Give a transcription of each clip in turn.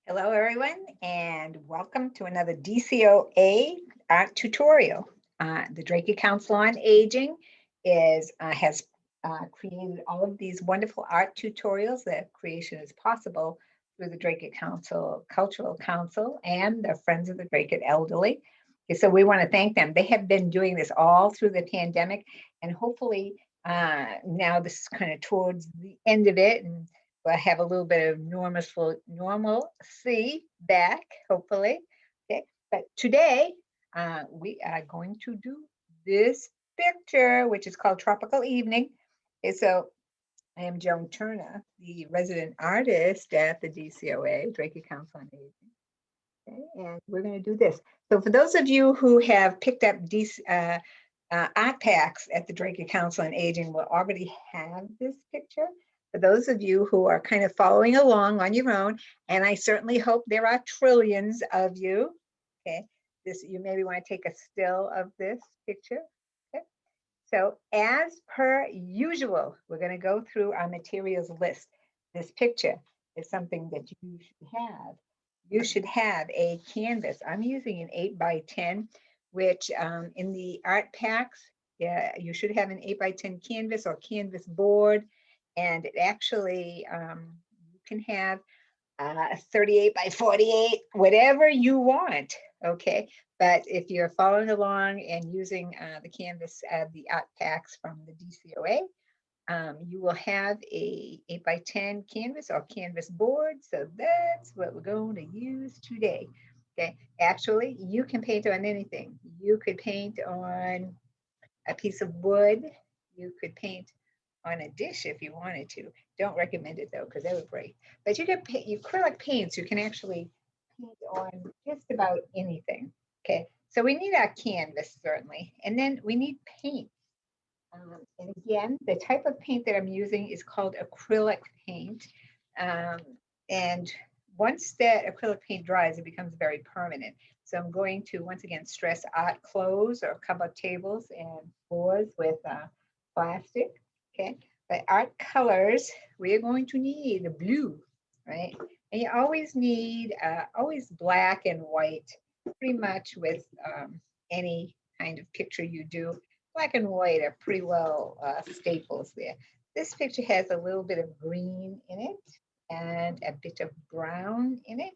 Hello, everyone, and welcome to another DCOA art tutorial. The Drake Council on Aging has created all of these wonderful art tutorials. That creation is possible through the Drake Council Cultural Council and the Friends of the Drake Elderly. Okay, so we want to thank them. They have been doing this all through the pandemic, and hopefully now this is kind of towards the end of it, and we'll have a little bit of normalcy back, hopefully. Okay, but today we are going to do this picture, which is called Tropical Evening. Okay, so I am Joan Turner, the resident artist at the DCOA, Drake Council on Aging. Okay, and we're going to do this. So for those of you who have picked up art packs at the Drake Council on Aging will already have this picture. For those of you who are kind of following along on your own, and I certainly hope there are trillions of you, okay, you maybe want to take a still of this picture. Okay. So as per usual, we're going to go through our materials list. This picture is something that you should have. You should have a canvas. I'm using an 8x10, which in the art packs, you should have an 8x10 canvas or canvas board. And it actually, you can have 38x48, whatever you want, okay? But if you're following along and using the canvas, the art packs from the DCOA, you will have a 8x10 canvas or canvas board. So that's what we're going to use today. Okay, actually, you can paint on anything. You could paint on a piece of wood. You could paint on a dish if you wanted to. Don't recommend it though, because that would break. But you can paint acrylic paints. You can actually paint on just about anything. Okay, so we need our canvas certainly, and then we need paint. And again, the type of paint that I'm using is called acrylic paint. And once that acrylic paint dries, it becomes very permanent. So I'm going to, once again, stress art clothes or cover tables and floors with plastic, okay? But art colors, we are going to need blue, right? And you always need, always black and white, pretty much with any kind of picture you do. Black and white are pretty well staples there. This picture has a little bit of green in it and a bit of brown in it.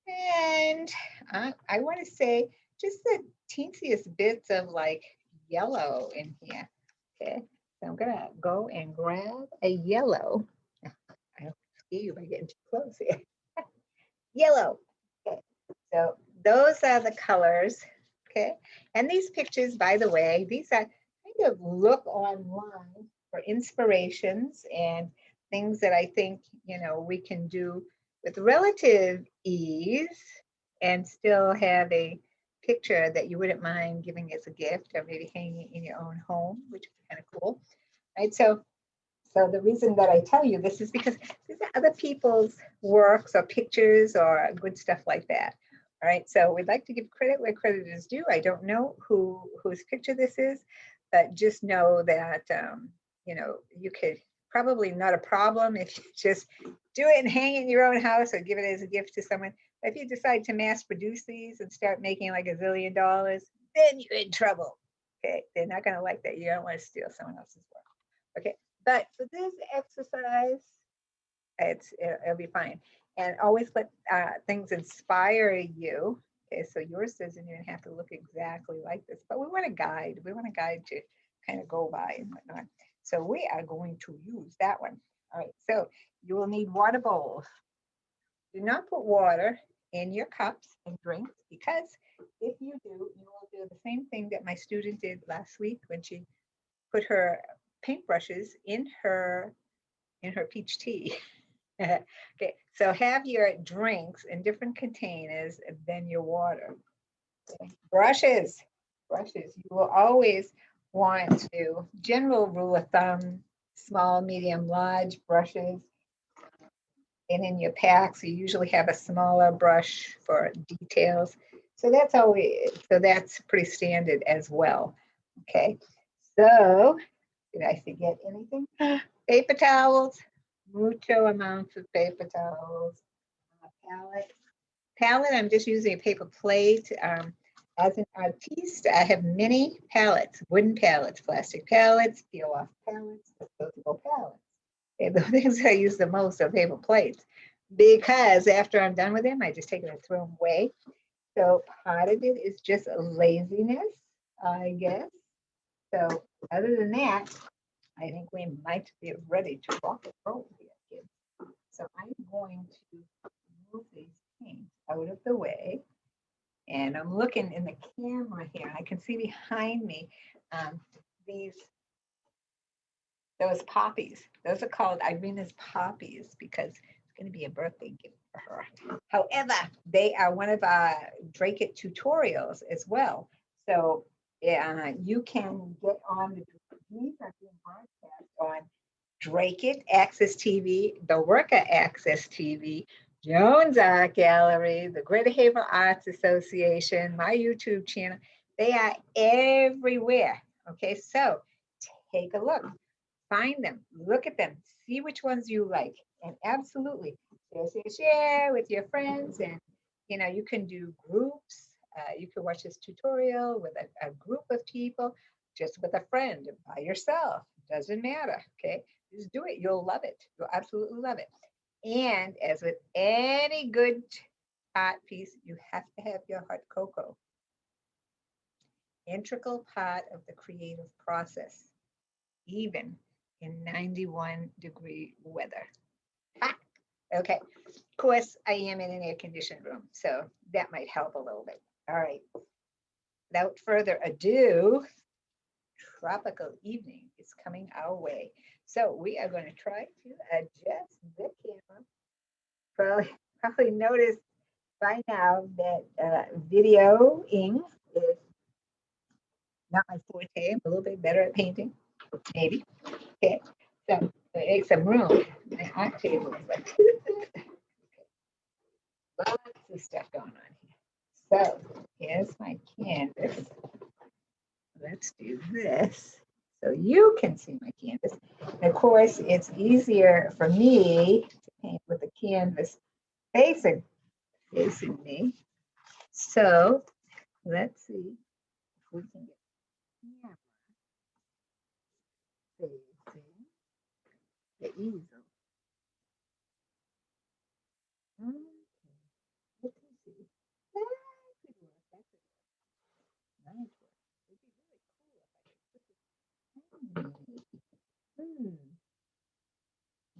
And I want to say just the teensiest bits of like yellow in here. Okay, so I'm gonna go and grab a yellow. I don't see you by getting too close here. Yellow. Okay, so those are the colors. Okay, and these pictures, by the way, these are kind of look online for inspirations and things that I think, you know, we can do with relative ease and still have a picture that you wouldn't mind giving as a gift or maybe hanging in your own home, which is kind of cool, right? So the reason that I tell you this is because these are other people's works or pictures or good stuff like that. All right, so we'd like to give credit where credit is due. I don't know whose picture this is, but just know that, you know, you could probably not a problem if you just do it and hang it in your own house or give it as a gift to someone. But if you decide to mass produce these and start making like $1 zillion, then you're in trouble. Okay, they're not gonna like that. You don't want to steal someone else's work. Okay, but for this exercise, it'll be fine. And always let things inspire you. Okay, so yours doesn't even have to look exactly like this, but we want a guide. We want a guide to kind of go by and whatnot. So we are going to use that one. All right, so you will need water bowls. Do not put water in your cups and drinks, because if you do, you will do the same thing that my student did last week when she put her paintbrushes in her peach tea. Okay, so have your drinks in different containers than your water. Okay. Brushes. You will always want to, general rule of thumb, small, medium, large brushes. And in your packs, you usually have a smaller brush for details. So that's pretty standard as well. Okay, so did I forget anything? Paper towels, mucho amounts of paper towels. palette. I'm just using a paper plate. As an artiste, I have many palettes, wooden palettes, plastic palettes, peel-off palettes, disposable palettes. And the things I use the most are paper plates because after I'm done with them, I just take them and throw them away. So part of it is just laziness, I guess. So other than that, I think we might be ready to rock and roll here, kids. So I'm going to move these paints out of the way. And I'm looking in the camera here. I can see behind me these, those poppies. Those are called Irina's poppies because it's going to be a birthday gift for her. However, they are one of our Drake It tutorials as well. So you can get on these are being broadcast on Drake It, Access TV, the Worker Access TV, Jones Art Gallery, the Greater Haven Arts Association, my YouTube channel. They are everywhere. Okay, so take a look, find them, look at them, see which ones you like, and absolutely share with your friends. And you can do groups. You can watch this tutorial with a group of people, just with a friend, by yourself. Doesn't matter. Okay. Just do it. You'll love it. You'll absolutely love it. And as with any good art piece, you have to have your hot cocoa. Integral part of the creative process, even in 91-degree weather. Okay. Of course, I am in an air-conditioned room, so that might help a little bit. All right. Without further ado, tropical evening is coming our way. So we are going to try to adjust the camera. Probably noticed by now that videoing is not my forte. I'm a little bit better at painting, maybe. Okay, so make some room. My art table is like lots of stuff going on here. So here's my canvas. Let's do this so you can see my canvas. And of course, it's easier for me to paint with the canvas facing me. So let's see if we can get camera facing the easel. Okay, let me see. That could work. That could work. Nice work. It'd be really cool if I could put this.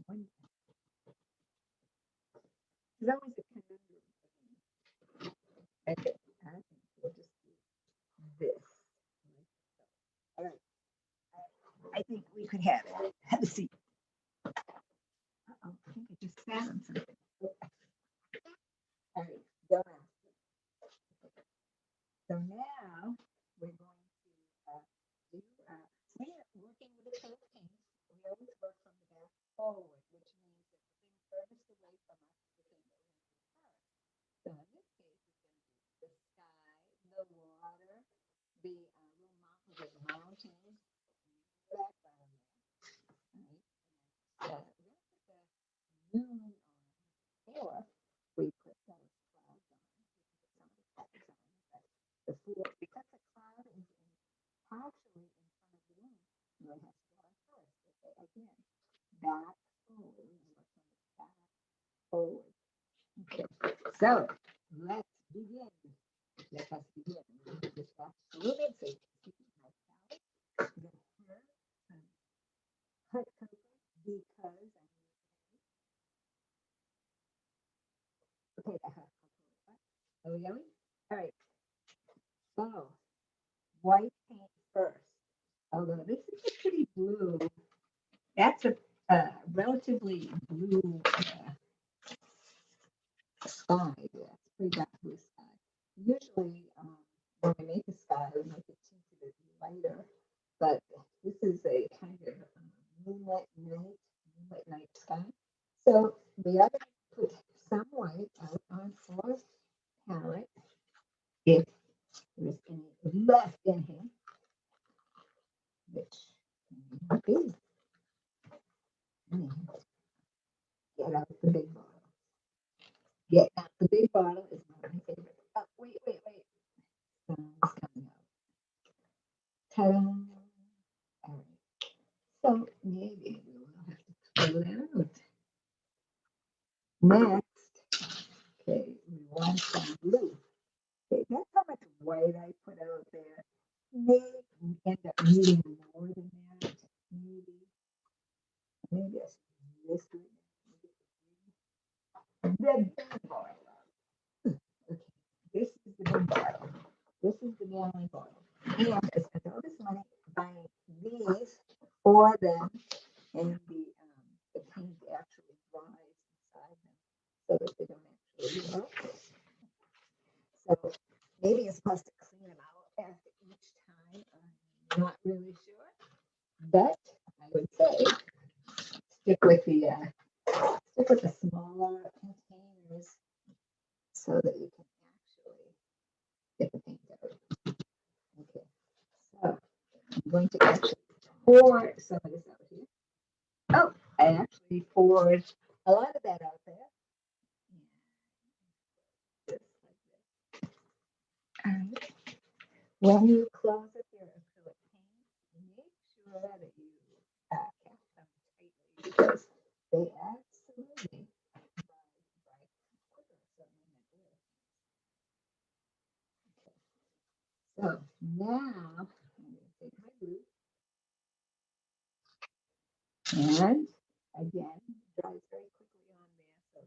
One. There's always a conundrum. Okay, I think we'll just do this. All right. I think we could have it. Have a seat. Uh-oh, I think I just sat on something. All right, go on. So now we're going to do, we're working with a coat paint. We always work from the back forward, which means that the thing furthest away from us is the thing that we're going to do first. So in this case, it's going to be the sky, the water, the little mountains of the mountains, background there. Right? We're going to put the moon on, or we put those clouds on. We can put some of the clouds on. Because the cloud is partially in front of the moon, you have to go on first. Okay, again, back forward. Back forward. Okay, so let's begin. Let us begin. Just back a little bit so you can see my palette. I'm going to have some hot cocoa because I'm okay. The hot cocoa. Are we going? All right. So white paint first. Although this is a pretty blue, that's a relatively blue sky. Yeah, it's pretty dark blue sky. Usually, when I make a sky, I make it tinted lighter, but this is a kind of moonlight night sky. So we are going to put some white out on our palette if there's any left in here, which may be. Get out the big bottle. Yeah, the big bottle is one of my favorites. Oh, wait. Sun's coming out. Ta-da! All right. So maybe we will have to pull that out. Next, okay, we want some blue. Okay, that's how much white I put out there. May end up needing more than that. Maybe I should use this one. The big bottle. Okay, this is the big bottle. This is the gallon bottle. And I spent all this money buying these for them, and the paint actually dries inside them so that they don't actually melt. So maybe you're supposed to clean them out after each time. I'm not really sure, but I would say stick with the smaller containers so that you can actually get the paint out. Okay, so I'm going to actually pour some of this out here. Oh, I actually poured a lot of that out there. Just like this. All right. When you close up your acrylic paint, make sure that you cap them tightly because they absolutely dry quicker. So now I'm going to take my glue and again dries very quickly on there, so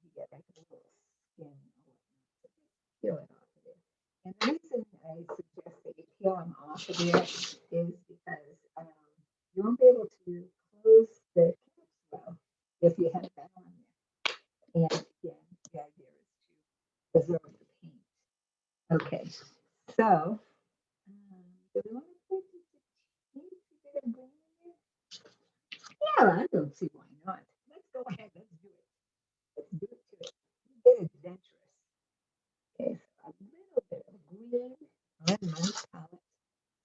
you get like a little skin or whatnot. So just peel it off of there. And the reason I suggest that you peel them off of there is because you won't be able to close the caps well if you have that on there. And again, the idea is to preserve the paint. Okay, so do we want to put a bit of green in there? Yeah, I don't see why not. Let's go ahead. Let's do it. Let's do it to it. Get adventurous. Okay, so a little bit of green on my palette.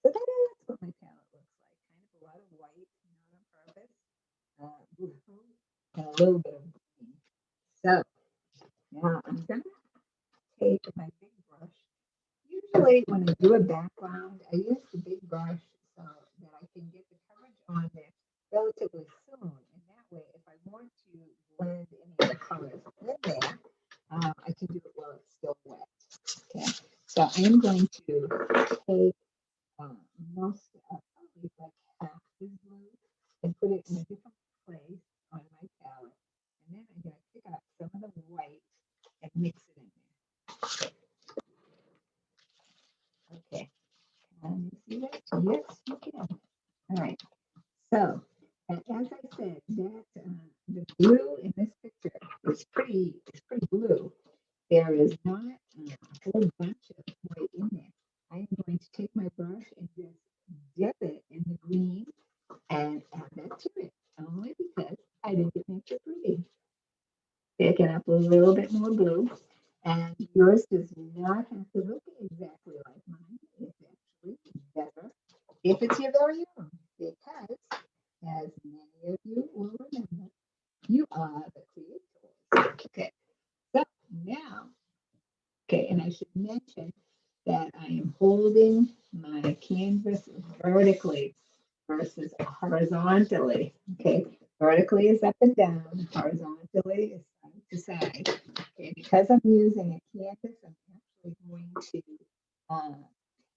So that's what my palette looks like. Kind of a lot of white, not on purpose. Blue, and a little bit of green. So now I'm gonna take my big brush. Usually when I do a background, I use the big brush so that I can get the coverage on there relatively soon. And that way, if I want to blend any of the colors in there, I can do it while it's still wet. Okay, so I am going to take most probably like half this blue and put it in a different place on my palette. And then I'm going to pick up some of the white and mix it in there. Okay. Can you see that? Yes, you can. All right. So, as I said, that the blue in this picture is pretty blue. There is not a whole bunch of white in there. I am going to take my brush and just dip it in the green and add that to it, only because I think it makes it pretty. Picking up a little bit more blue, and yours does not have to look exactly like mine. It's actually better if it's your very own, because as many of you will remember, you are the creators. Okay, so now, okay, and I should mention that I am holding my canvas vertically versus horizontally. Okay, vertically is up and down, horizontally is side to side. Okay, because I'm using a canvas, I'm actually going to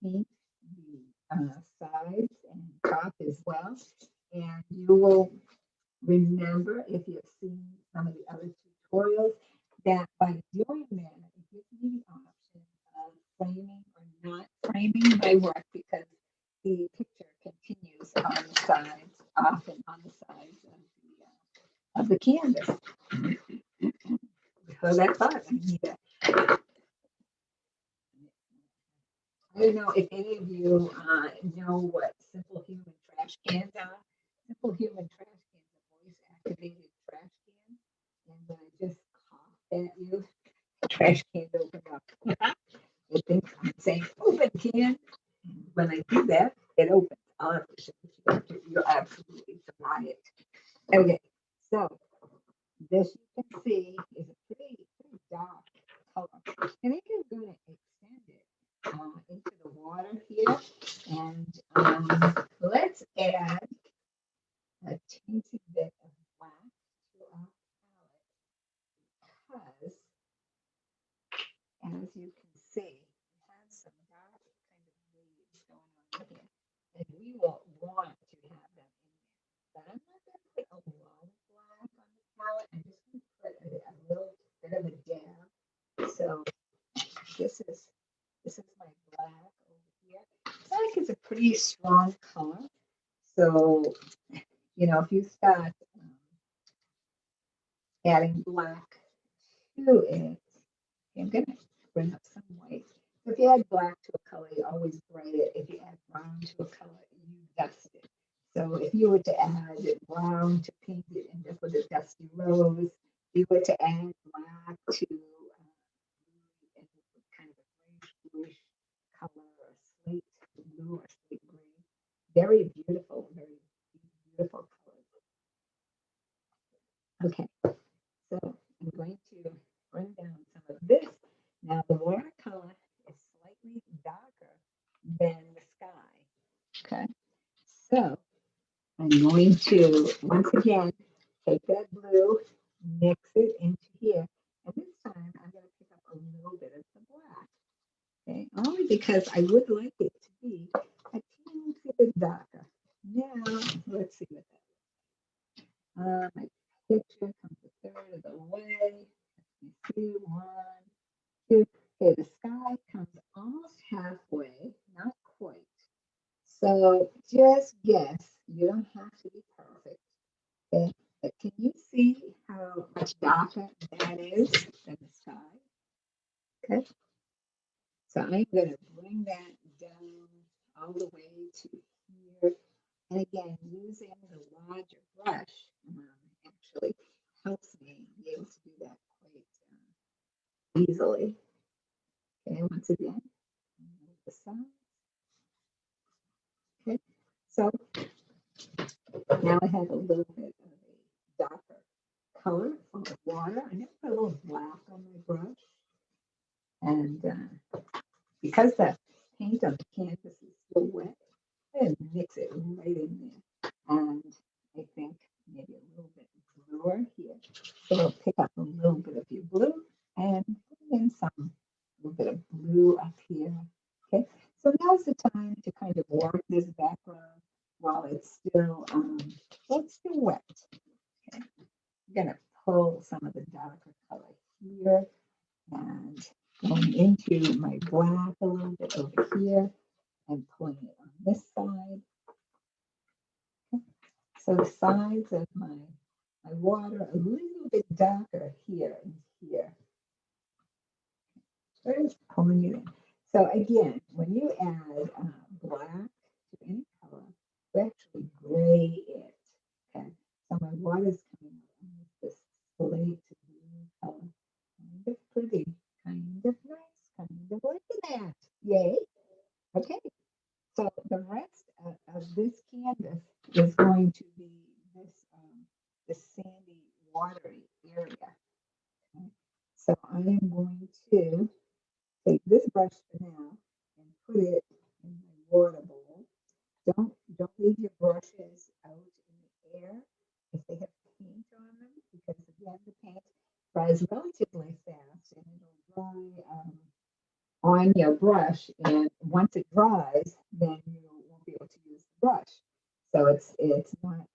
paint the sides and top as well. And you will remember, if you've seen some of the other tutorials, that by doing that, it gives me the option of framing or not framing my work because the picture continues on the sides, often on the sides of the canvas. So that's all I need. I don't know if any of you know what simple human trash cans are. Simple human trash cans are voice activated trash cans. And when I just cough at you, the trash can open up. I think I'm saying open can. When I do that, it opens. I'll have to show you. You'll absolutely try it. Okay, so this you can see is a pretty dark And then I'm going to extend it into the water here. And let's add a teensy bit of black to our palette because, as you can see, we have some dark kind of waves going on here. And we will want to have them in there. But I'm not going to put a lot of black on the palette. I'm just going to put a little bit of a dab. So this is my black over here. I think it's a pretty strong color. So, you know, if you start adding black to it, I'm going to bring up some white. If you add black to a color, you always bright it. If you add brown to a color, you dust it. So if you were to add brown to paint it and just with a dusty rose, if you were to add black to kind of a bluish color or slate blue or slate green, very beautiful, very beautiful colors. Okay, so I'm going to bring down some of this. Now the watercolor is slightly darker than the sky. Okay, so I'm going to once again take that blue, mix it into here, and this time I'm going to pick up a little bit of the black. Okay, only because I would like it to be a teeny bit darker. Now let's see what that is. My picture comes a third of the way. Let me see, 1, 2. Okay, the sky comes almost halfway, not quite. So just guess. You don't have to be perfect. Okay, but can you see how much darker that is than the sky? Okay, so I'm going to bring that down all the way to here. And again, using the larger brush actually helps me be able to do that quite easily. Okay, once again, the sun. Okay, so now I have a little bit of a darker color from the water. I'm going to put a little black on my brush. And because the paint on the canvas is still wet, and mix it right in there. And I think maybe a little bit bluer here. So I'll pick up a little bit of your blue and put in some, a little bit of blue up here. Okay, so now's the time to kind of work this background while it's still wet. Okay, I'm gonna pull some of the darker color here and going into my black a little bit over here and pulling it on this side. Okay. So the sides of my water a little bit darker here and here. So just pulling it in. So again, when you add black to any color, you actually gray it. Okay. So my water's coming out with this slate blue color. Kind of pretty, kind of nice, kind of like that. Yay. Okay. So the rest of this canvas is going to be this sandy, watery area. Okay? So I am going to take this brush for now and put it in my water bowl. Don't leave your brushes out in the air if they have paint on them, because again the paint dries relatively fast and it'll dry on your brush, and once it dries, then you won't be able to use the brush. So it's not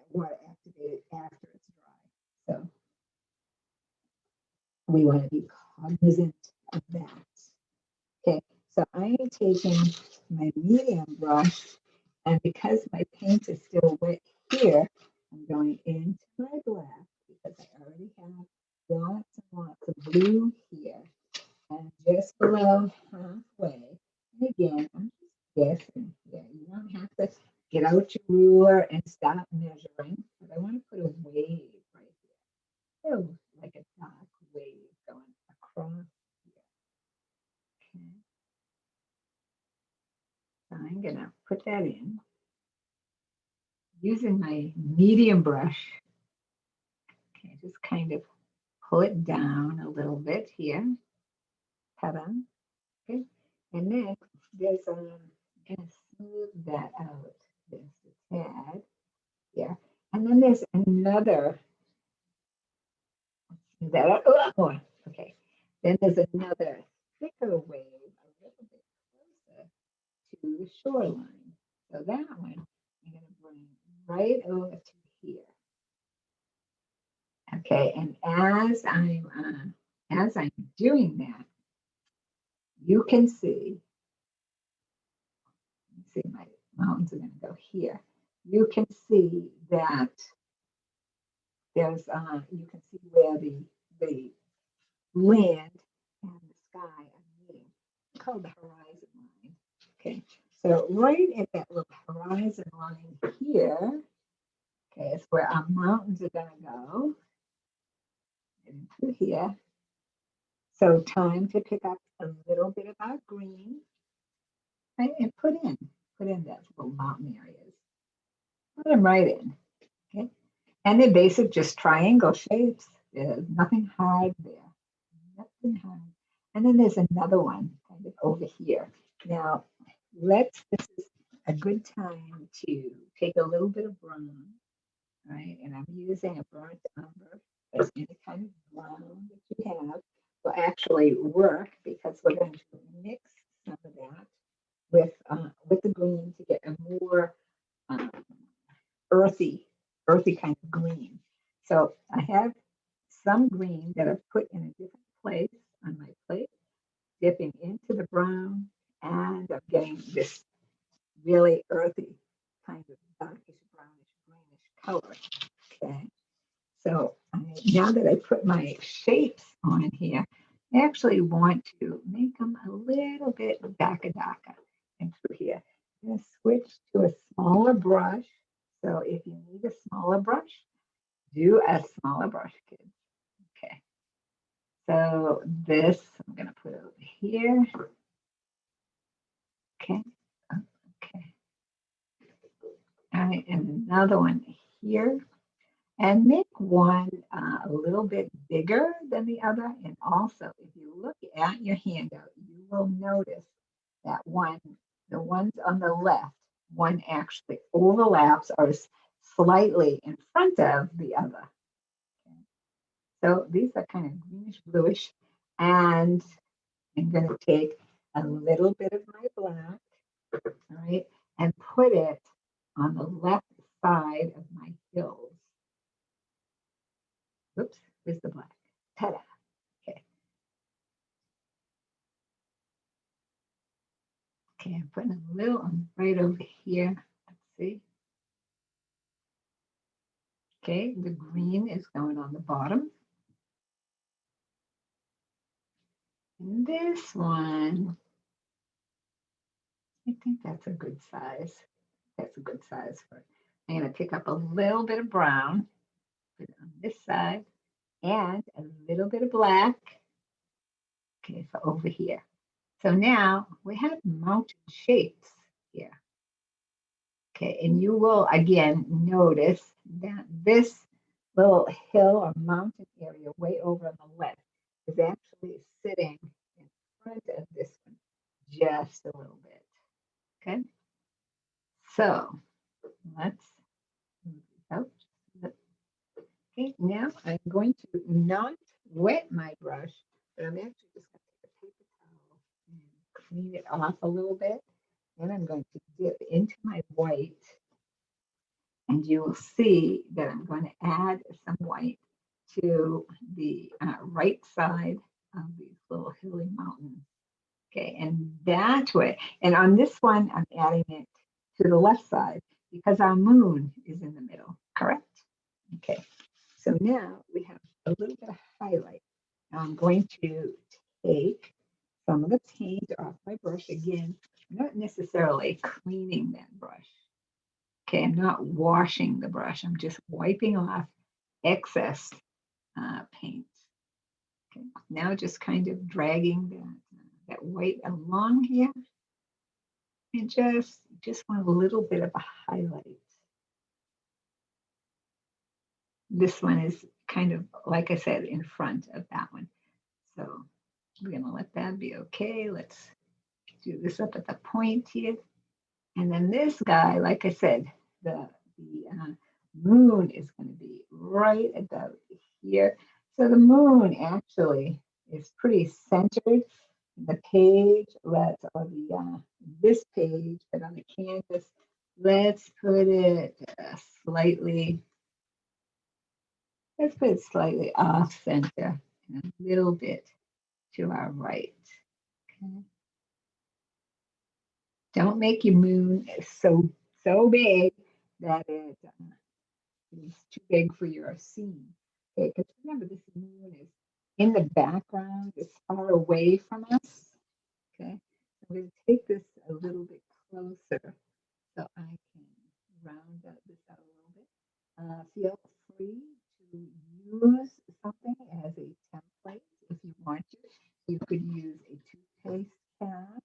water activated after it's dry. So we want to be cognizant of that. Okay, so I am taking my medium brush, and because my paint is still wet here, I'm going into my black because I already have lots and lots of blue here. And just below halfway. And again, I'm just guessing here. You don't have to get out your ruler and stop measuring. But I want to put a wave right here. Oh, like a dark wave going across here. Okay. So I'm going to put that in. Using my medium brush. Okay, just kind of pull it down a little bit here. Ta-da. Okay. And next, there's gonna smooth that out. There's a tad here. And then there's another that oh, okay. Then there's another thicker wave a little bit closer to the shoreline. So that one I'm gonna bring right over to here. Okay, and as I'm doing that, you can see my mountains are going to go here. You can see that there's you can see where the land and the sky are meeting. It's called the horizon line. Okay, so right at that little horizon line here, okay, is where our mountains are going to go into here. So time to pick up a little bit of our green, right, and put in that little mountain areas. Put them right in, okay? And they're basic, just triangle shapes. There's nothing hard there, nothing hard. And then there's another one kind of over here. Now, this is a good time to take a little bit of brown, right? And I'm using a burnt umber, as any kind of brown that you have will actually work because we're going to mix some of that with the green to get a more um, earthy kind of green. So I have some green that I've put in a different place on my plate, dipping into the brown, and I'm getting this really earthy kind of darkish brownish greenish color. Okay. So now that I put my shapes on here, I actually want to make them a little bit darker and through here. I'm going to switch to a smaller brush. So if you need a smaller brush, do a smaller brush, kids. Okay. So this I'm going to put over here. Okay. Okay. All right. And another one here. And make one a little bit bigger than the other. And also, if you look at your handout, you will notice that the ones on the left, one actually overlaps or is slightly in front of the other. Okay. So these are kind of greenish bluish. And I'm going to take a little bit of my black, all right, and put it on the left side of my hills. Oops, where's the black? Ta-da. Okay. Okay, I'm putting a little right over here. Let's see. Okay, the green is going on the bottom. And this one, I think that's a good size. That's a good size for it. I'm going to pick up a little bit of brown, put it on this side, and a little bit of black. Okay, for over here. So now we have mountain shapes here. Okay, and you will again notice that this little hill or mountain area way over on the left is actually sitting in front of this one just a little bit. Okay, so let's move this out. Okay, now I'm going to not wet my brush, but I'm actually just going to take a paper towel and clean it off a little bit. Then I'm going to dip into my white, and you will see that I'm going to add some white to the right side of these little hilly mountains. Okay, and that way, and on this one, I'm adding it to the left side because our moon is in the middle, correct? Okay, so now we have a little bit of highlight. Now I'm going to take some of the paint off my brush again, not necessarily cleaning that brush. Okay, I'm not washing the brush. I'm just wiping off excess paint. Okay, now just kind of dragging that white along here. And just want a little bit of a highlight. This one is kind of, like I said, in front of that one. So we're going to let That'd be okay. Let's do this up at the point here. And then this guy, like I said, the moon is going to be right about here. So the moon actually is pretty centered in the page. Let's, or the this page, but on the canvas, let's put it slightly. Let's put it slightly off center and a little bit to our right. Okay. Don't make your moon so big that it is too big for your scene. Okay, because remember this moon is in the background, it's far away from us. Okay, I'm going to take this a little bit closer so I can round this out a little bit. Feel free to use something as a template if you want to. You could use a toothpaste cap.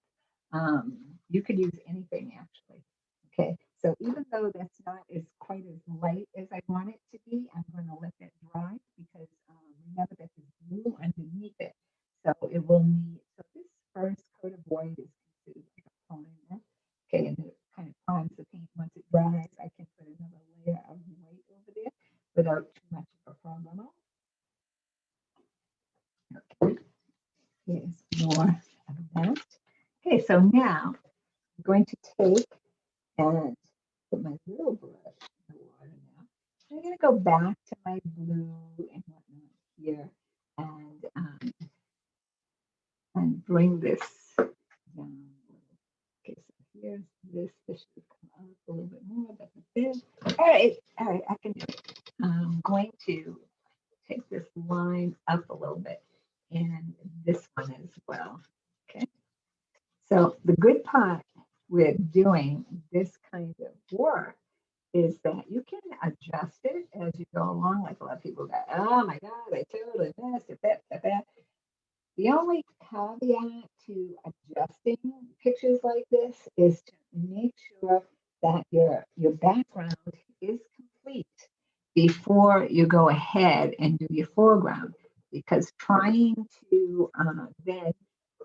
You could use anything actually. Okay, so even though that's not as quite as light as I want it to be, I'm going to let that dry because remember that there's glue underneath it. So it will need, so this first coat of white is considered like a primer. Okay, and it kind of primes the paint. Once it dries, I can put another layer of white over there without too much of a problem. Okay, here's more of that. Okay, so now I'm going to take and put my little brush in the water now. I'm going to go back to my blue and whatnot here and bring this down. Okay, so here's this. This should come up a little bit more. That's it. All right, I can do it. I'm going to take this line up a little bit and this one as well. Okay. So the good part with doing this kind of work is that you can adjust it as you go along. Like a lot of people go, oh my God, I totally missed it. That. The only caveat to adjusting pictures like this is to make sure that your background is complete before you go ahead and do your foreground. Because trying to then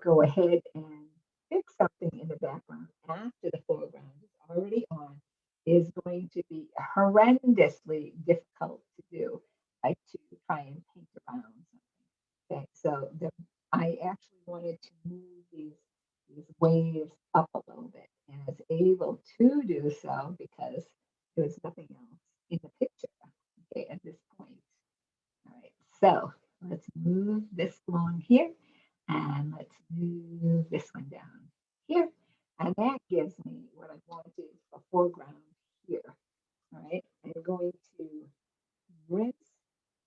go ahead and fix something in the background after the foreground is already on is going to be horrendously difficult to do, like to try and paint around something. Okay, so I actually wanted to move these waves up a little bit, and I was able to do so because there was nothing else in the picture. Okay, at this point. All right, so let's move this along here, and let's move this one down here, and that gives me what I wanted, a foreground here. All right, I'm going to rinse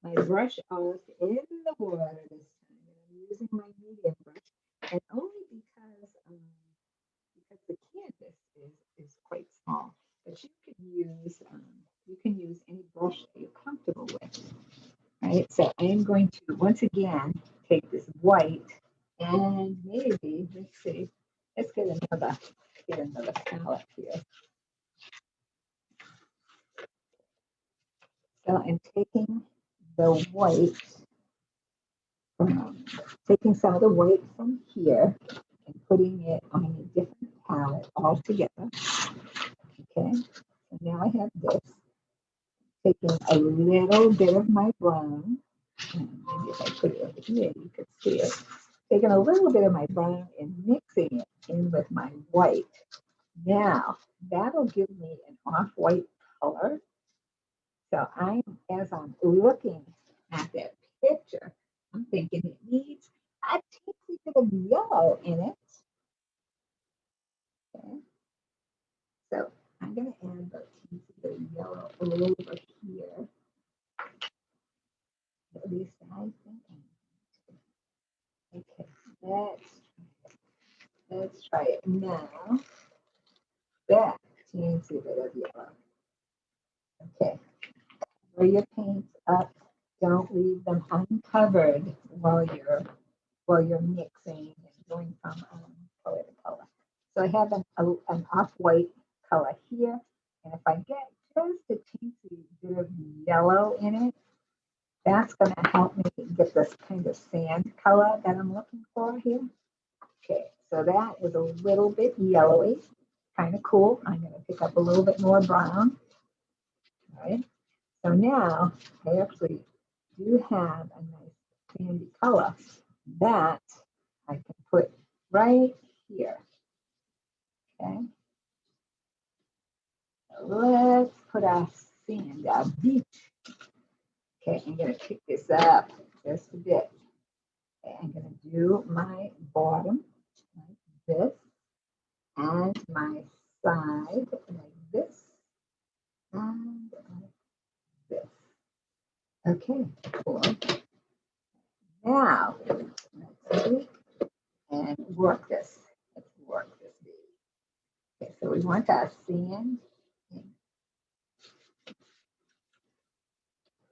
my brush off in the water this time. And I'm using my medium brush, and only because the canvas is quite small. But you can use any brush that you're comfortable with. Right. So I am going to once again take this white and maybe let's see, let's get another palette here. So I'm taking the white. Taking some of the white from here and putting it on a different palette altogether. Okay, so now I have this. Taking a little bit of my brown, and maybe if I put it over here, you could see it. Taking a little bit of my brown and mixing it in with my white. Now, that'll give me an off-white color. So as I'm looking at that picture, I'm thinking it needs a teensy bit of yellow in it. Okay. So I'm going to add a teensy bit of yellow over here. At least I think. Okay, let's try it now. That teensy bit of yellow. Okay, throw your paints up. Don't leave them uncovered while you're mixing and going from color to color. So I have an off-white color here, and if I get just a teensy bit of yellow in it, that's going to help me get this kind of sand color that I'm looking for here. so that is a little bit yellowy, kind of cool. I'm going to pick up a little bit more brown. All right. So now I actually do have a nice sandy color that I can put right here. Okay. So let's put our sand, our beach. Okay, I'm going to pick this up just a bit. Okay, I'm going to do my bottom like this and my side like this and like this. Okay, cool. Now, let's see and work this. Let's work this baby. Okay, so we want our sand.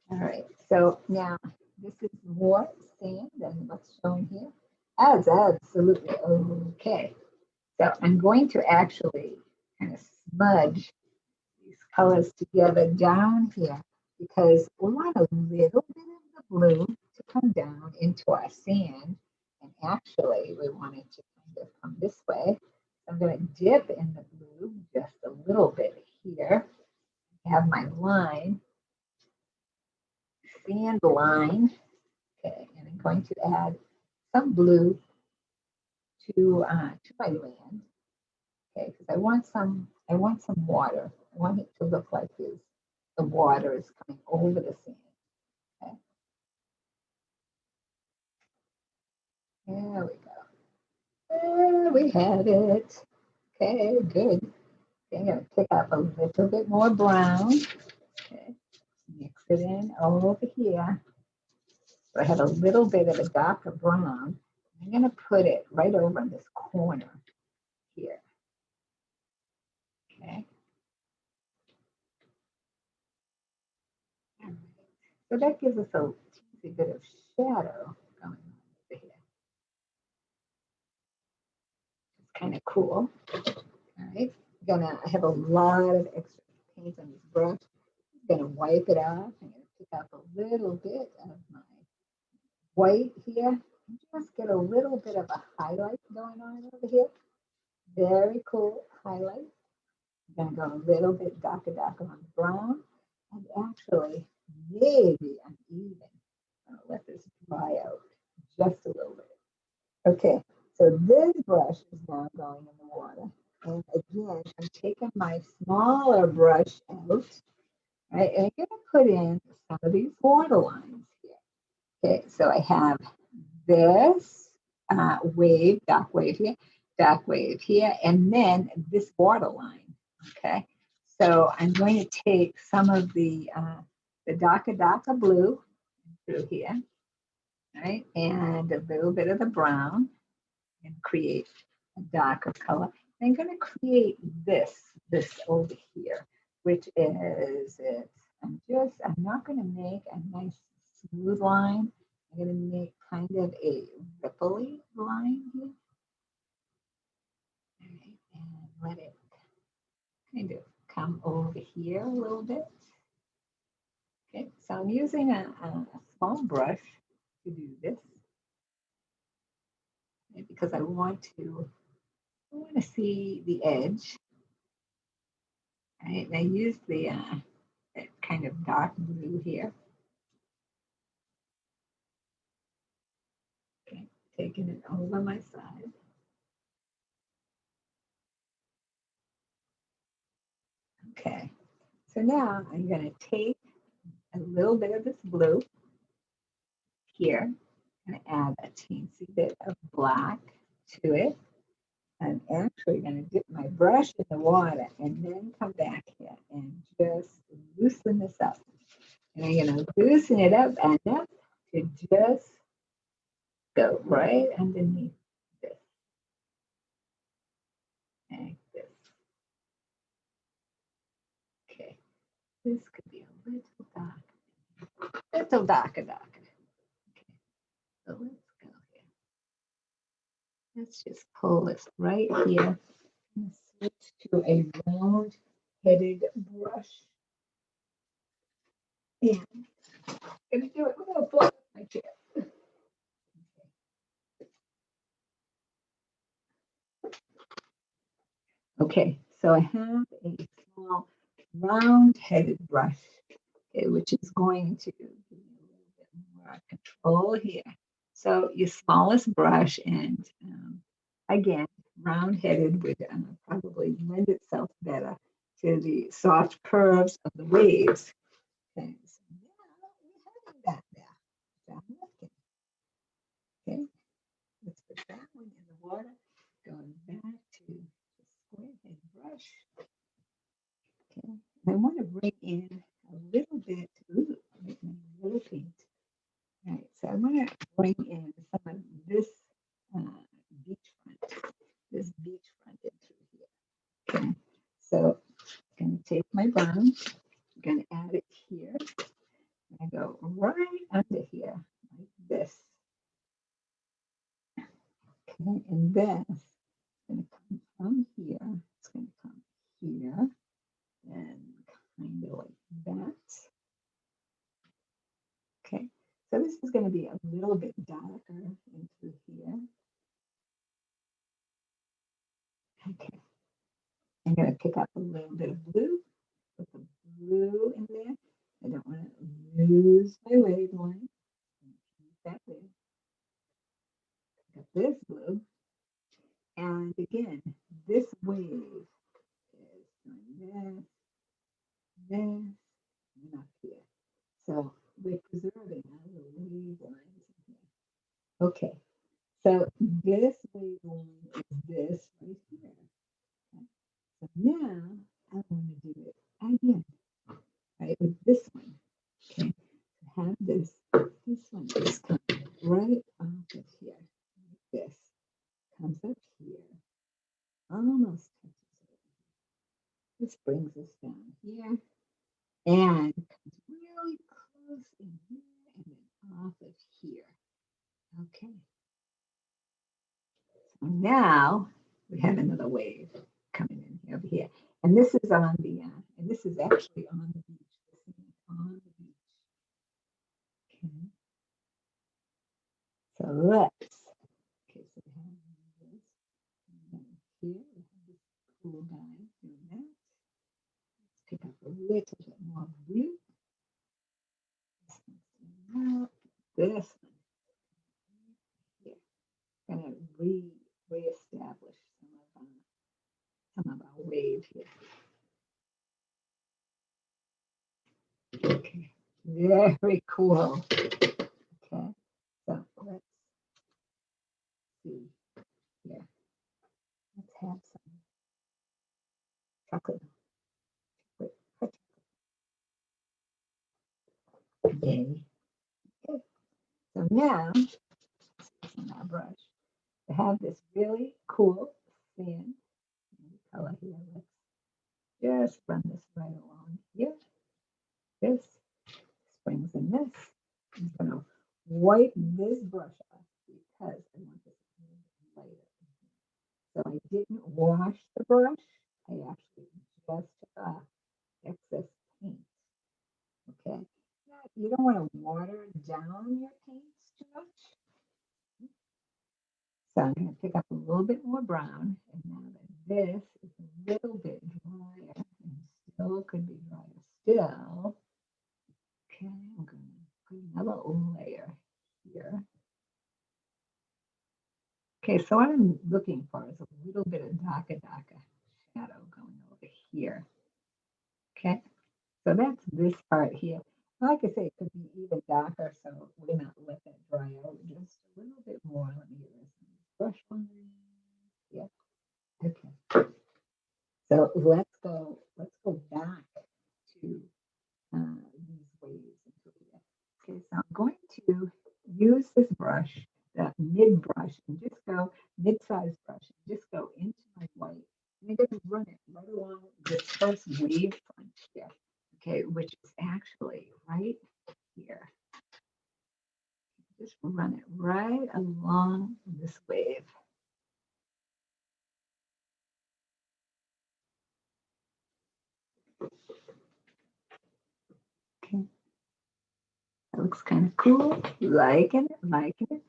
All right, so now this is more sand than what's shown here. That's absolutely okay. So I'm going to actually kind of smudge these colors together down here because we want a little bit of the blue to come down into our sand. And actually, we want it to kind of come this way. So I'm going to dip in the blue just a little bit here. I have my line, sand line. Okay, and I'm going to add some blue to my land. Okay, because I want some water. I want it to look like the water is coming over the sand. Okay. There we go. There we have it. Okay, good. Okay, I'm gonna pick up a little bit more brown. Okay, mix it in over here. So I have a little bit of a darker brown. I'm gonna put it right over in this corner here. Okay. So that gives us a teensy bit of shadow going on over here. It's kind of cool. All right. I have a lot of extra paint on this brush. I'm gonna wipe it off. I'm gonna pick up a little bit of my white here and just get a little bit of a highlight going on over here. Very cool highlight. I'm gonna go a little bit darker on the brown. And actually, maybe I'm even gonna let this dry out just a little bit. Okay, so this brush is now going in the water. And again, I'm taking my smaller brush out, right? And I'm going to put in some of these water lines here. Okay, so I have this wave, dark wave here, and then this water line. Okay, so I'm going to take some of the darker blue through here, right, and a little bit of the brown, and create a darker color. I'm going to create this over here, which is it. I'm not going to make a nice smooth line. I'm going to make kind of a ripply line here. All right, and let it kind of come over here a little bit. Okay, so I'm using a small brush to do this, okay, because I want to see the edge. Right, and I use the that kind of dark blue here. Okay, taking it over my side. Okay, so now I'm going to take a little bit of this blue here and add a teensy bit of black to it. I'm actually going to dip my brush in the water and then come back here and just loosen this up. And I'm going to loosen it up enough to just go right underneath this. Like this. Okay, this could be a little darker. Okay, so let's go here. Let's just pull this right here and switch to a round-headed brush. And I'm going to do it without blowing my chair. Okay, so I have a small round-headed brush, okay, which is going to give me a little bit more control here. So your smallest brush, and again, round-headed would probably lend itself better to the soft curves of the waves. Okay, so now we're having that there. That napkin. Okay, let's put that one in the water. Going back to the square head brush. Okay, I want to bring in a little bit, ooh, make my little paint. All right, so I want to bring in some of this beachfront, into here. Okay, so I'm going to take my brown, I'm going to add it here. I go right under here, like this. Okay, and then it's going to come from here. It's going to come here and kind of like that. Okay, so this is going to be a little bit darker into here. Okay, I'm going to pick up a little bit of blue, put the blue in there. I don't want to lose my wavelength. Keep that there. Pick up this blue. And again, this wave is doing this, and up here. So we're preserving our little wave lines in here. Okay, so this wave line is this right here. Okay. So now I want to do it again, right, with this one. Okay, to have this one is coming right off of here, like this. Comes up here, almost touches it. This brings us down here and comes really close in here and then off of here. Okay. So now we have another wave coming in here over here. And this is on the, and this is actually on the beach. This is on the beach. Okay. So let's, okay, so we have this. And then here we have this cool guy doing that. Let's pick up a little bit more blue. This one here. Going to reestablish some of our wave here. Okay, very cool. Okay, so let's see here. Let's have some chocolate. Yay. Okay, so now on our brush, to have this really cool sand color here. Let's just run this right along here. This springs in this. I'm going to wipe this brush off because I want this lighter. So I didn't wash the brush. I actually just took off excess paint. Okay. Now, you don't want to water down your paints too much. So I'm going to pick up a little bit more brown. And now that this is a little bit drier, and still could be drier still. Okay, I'm going to put another layer here. Okay, so what I'm looking for is a little bit of darker shadow going over here. Okay, so that's this part here. Like I say, it could be even darker, so we're not let that dry out just a little bit more. Let me get this brush on. Yeah. Okay. So let's go back to these waves into here. Okay, so I'm going to use this brush, that mid brush, and just go mid-size brush, and just go into my white. And I'm going to run it right along this first wave front here. Okay, which is actually right here. Just run it right along this wave. Okay. That looks kind of cool. Liking it, liking it.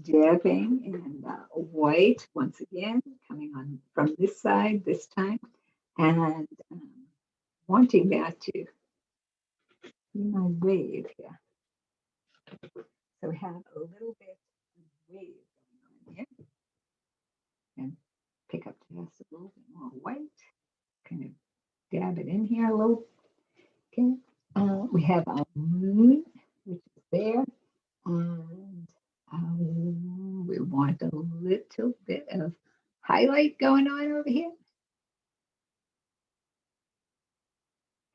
dabbing in white once again, coming on from this side this time, and wanting that to be my wave here. So we have a little bit of wave going on here, and pick up just a little bit more white, kind of dab it in here a little. Okay, we have our moon, which is there, and we want a little bit of highlight going on over here.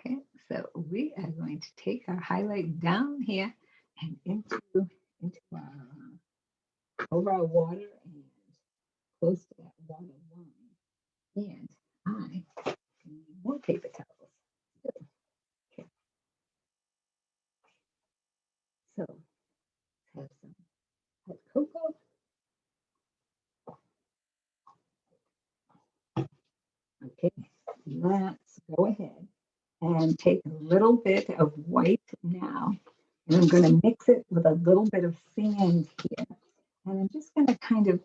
Okay, so we are going to take our highlight down here and into our over our water and close to that water line. And I need more paper towels. Okay, so have some hot cocoa. Okay, let's go ahead and take a little bit of white now. And I'm going to mix it with a little bit of sand here. And I'm just going to kind of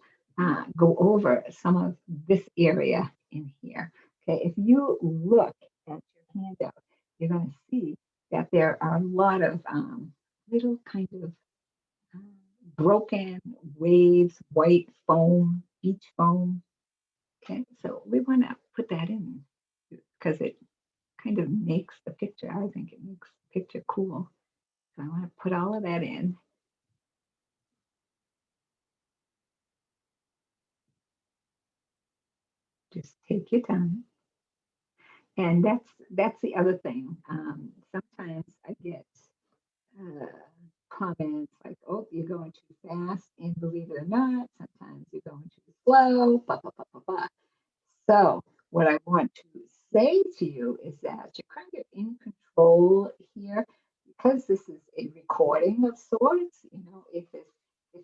go over some of this area in here. Okay, if you look at your handout, you're going to see that there are a lot of little kind of broken waves, white foam, beach foam. Okay, so we want to put that in because it kind of makes the picture, I think it makes the picture cool. So I want to put all of that in. Just take your time. And that's the other thing. Sometimes I get uh, comments like, "Oh, you're going too fast," and believe it or not, sometimes you're going too slow. Blah blah blah blah blah. So what I want to say to you is that you're kind of in control here because this is a recording of sorts. You know, if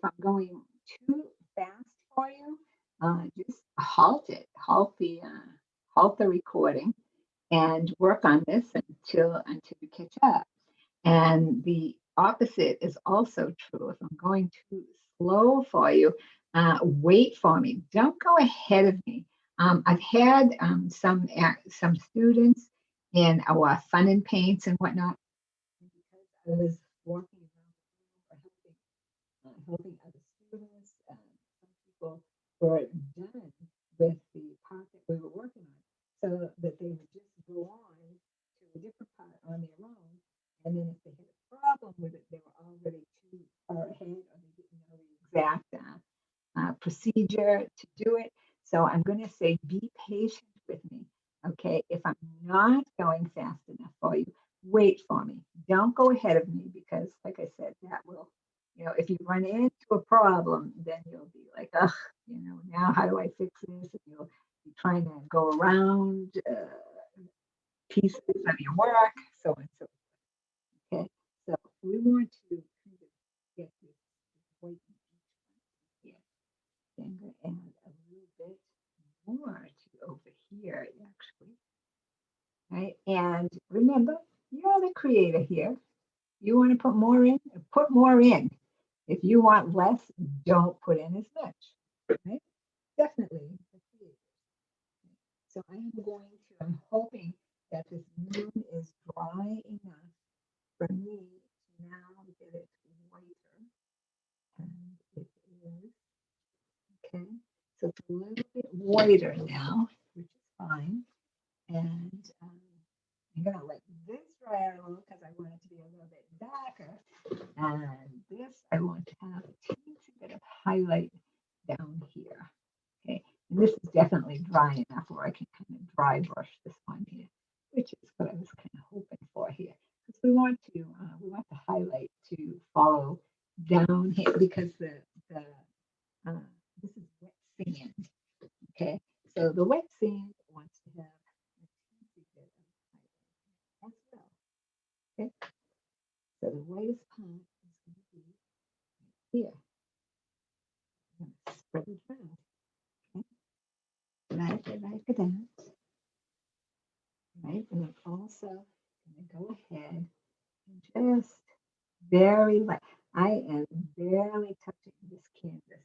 I'm going too fast for you, just halt the recording and work on this until you catch up. And the opposite is also true. If I'm going too slow for you, wait for me. Don't go ahead of me. I've had some students in our fun and paints and whatnot. And because I was walking around the room or helping other students, some people were done with the part that we were working on, so that they would just go on to a different part on their own. And then if they had a problem with it, they were already too far ahead or they didn't know the exact procedure to do it. So I'm going to say be patient with me. Okay. If I'm not going fast enough for you, wait for me. Don't go ahead of me because, like I said, that will, if you run into a problem, then you'll be like, ugh, now how do I fix this? And you'll be trying to go around pieces of your work, so and so. Okay. So we want to kind of get this white here. So I'm going to add a little bit more to over here, actually. Right. And remember, you're the creator here. You want to put more in, put more in. If you want less, don't put in as much. Right? Definitely. So I'm hoping that this moon is dry enough for me to now get it whiter. And it is. Okay. So it's a little bit whiter now, which is fine. And I'm going to let this dry out a little because I want it to be a little bit darker. And this, I want to have a teensy bit of highlight down here. Okay. And this is definitely dry enough where I can kind of dry brush this one here, which is what I was kind of hoping for here. Because we want the highlight to follow down here because this is wet sand. Okay. So the wet sand wants to have a teensy bit of highlight as well. Okay. So the whitest part is going to be here. I'm going to spread it around. Okay. Like that. Right. And I'm also going to go ahead and just very light. I am barely touching this canvas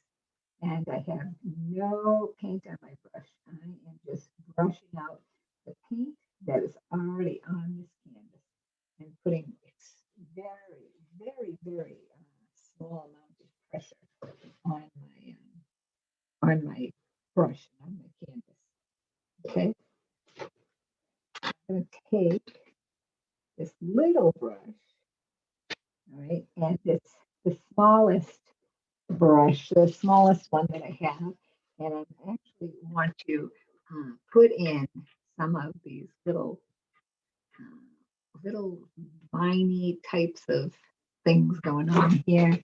I have no paint on my brush. I am just brushing out the paint that is already on this canvas and putting very, very, very small amount of pressure on my brush, on my canvas. Okay, I'm going to take this little brush, all right, and it's the smallest brush, the smallest one that I have, and I actually want to put in some of these little viney types of things going on here.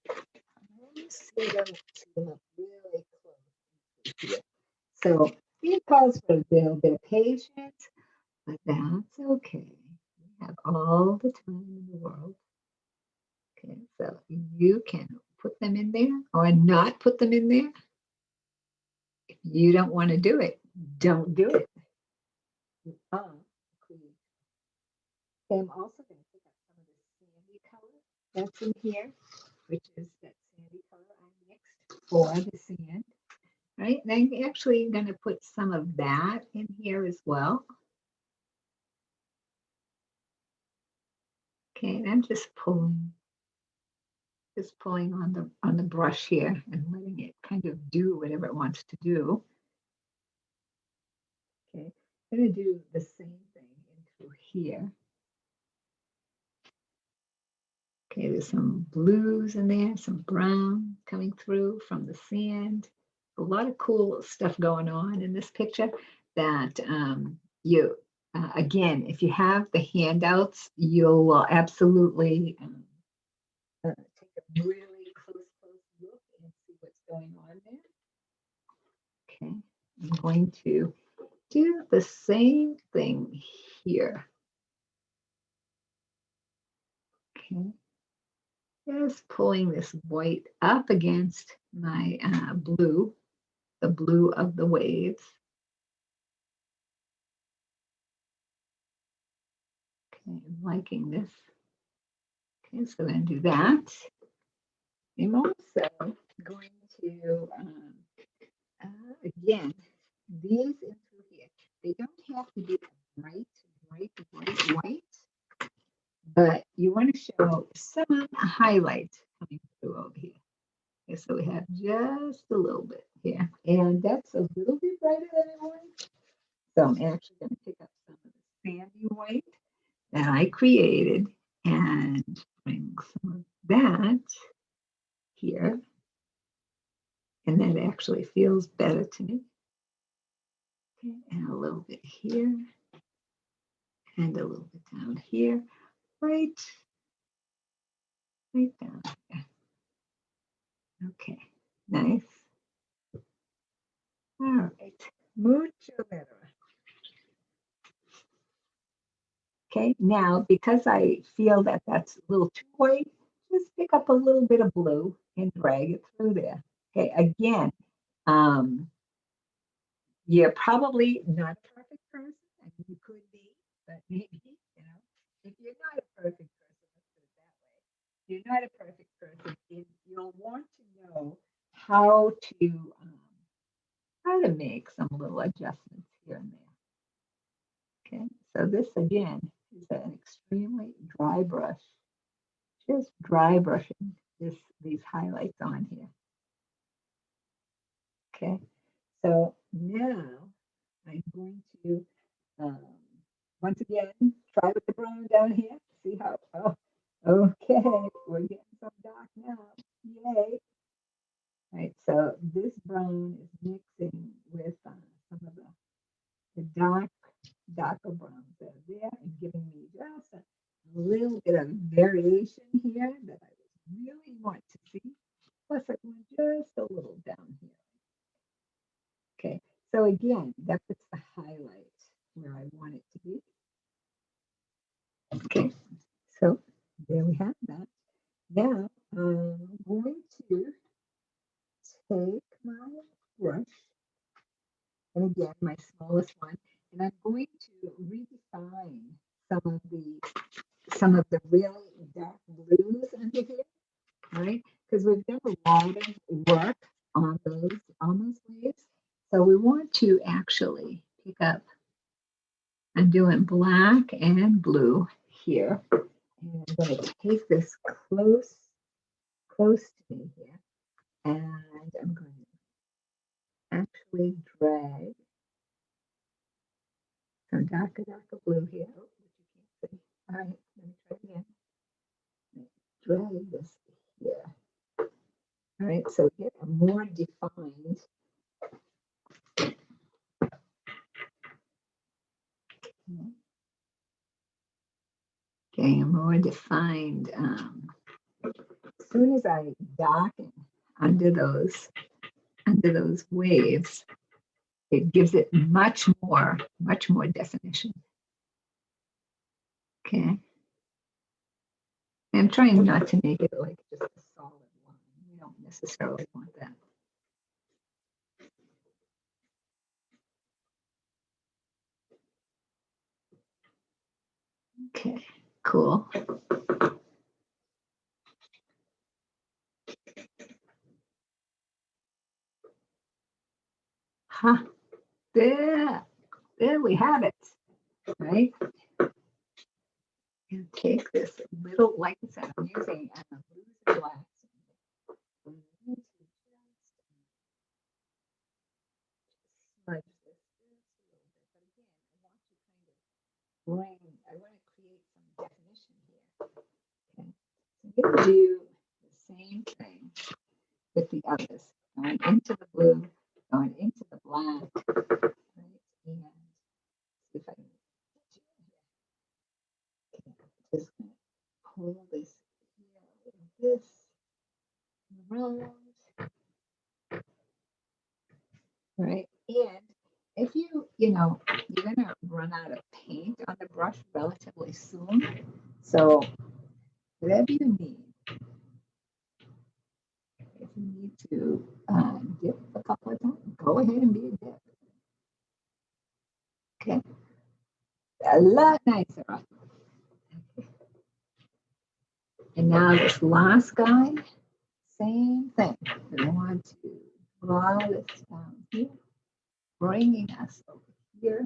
See them up really close here. So it calls for a little bit of patience, but that's okay. We have all the time in the world. Okay, so you can put them in there or not put them in there. If you don't want to do it, don't do it. Okay, I'm also going to pick up some of the sandy color that's in here, which is that sandy color I mixed for the sand. Right, and I'm actually going to put some of that in here as well. Okay, and I'm just pulling on the brush here and letting it kind of do whatever it wants to do. Okay, I'm going to do the same thing into here. Okay, there's some blues in there, some brown coming through from the sand. A lot of cool stuff going on in this picture that again, if you have the handouts, you'll absolutely take a really close look and see what's going on there. Okay, I'm going to do the same thing here. Okay. Just pulling this white up against my blue, the blue of the waves. Okay, I'm liking this. Okay, so I'm going to do that. I'm also going to, again, these into here. They don't have to be bright white, but you want to show some highlights coming through over here. Okay, so we have just a little bit here, and that's a little bit brighter than I want. So I'm actually going to pick up some of the sandy white that I created and bring some of that here. And that actually feels better to me. Okay, and a little bit here and a little bit down here, right down here. Okay, nice. All right, mucho better. Okay, now because I feel that that's a little too white, just pick up a little bit of blue and drag it through there. Okay, again, you're probably not a perfect person. I mean, you could be, but maybe, if you're not a perfect person, let's put it that way. If you're not a perfect person, you'll want to know how to make some little adjustments here and there. Okay, so this again is an extremely dry brush. Just dry brushing these highlights on here. Okay, so now I'm going to once again try with the brown down here. See how? Oh, okay, we're getting some dark now. Yay! Right, so this brown is mixing with some of the darker browns that are there and giving me just a little bit of variation here that I really want to see. Plus, I want just a little down here. Okay, so again, that puts the highlight where I want it to be. Okay, so there we have that. Now I'm going to take my brush, and again, my smallest one, and I'm going to redefine some of the really dark blues under here, right? Because we've done a lot of work on those to actually pick up. I'm doing black and blue here. And I'm going to take this close to me here. And I'm going to actually drag some darker blue here. Oh, which you can't see. All right, let me try again. Drag this here. All right, so get a more defined. Okay, a more defined. As soon as I darken under those waves, it gives it much more definition. Okay. I'm trying not to make it like just a solid line. We don't necessarily want that. Okay, cool. Huh. There we have it, right? And take this little, like I said, I'm using blues and blacks. Smudge this a little bit, but again, I want to create some definition here. Okay, so I'm going to do the same thing with the others, going into the blue, going into the black, right? And see if I can just pull this here, this around, right? And if you're gonna run out of paint on the brush relatively soon, so whatever you need, if you need to dip a couple of times, go ahead and be a dip. Okay, a lot nicer. And now this last guy, same thing. We want to draw this down here, bringing us over here,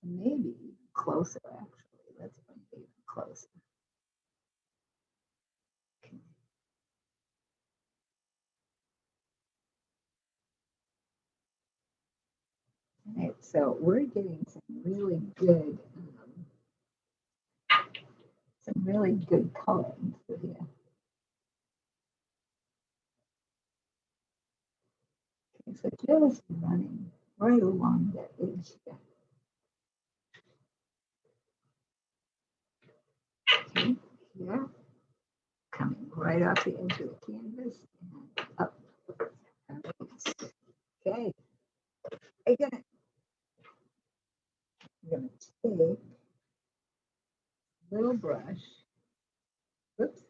maybe closer actually. Let's bring it even closer. Okay. All right, so we're getting some really good color into here. Okay, so just running right along that edge here. Okay, here, coming right off the edge of the canvas and up. Okay, I'm gonna take a little brush. Oops,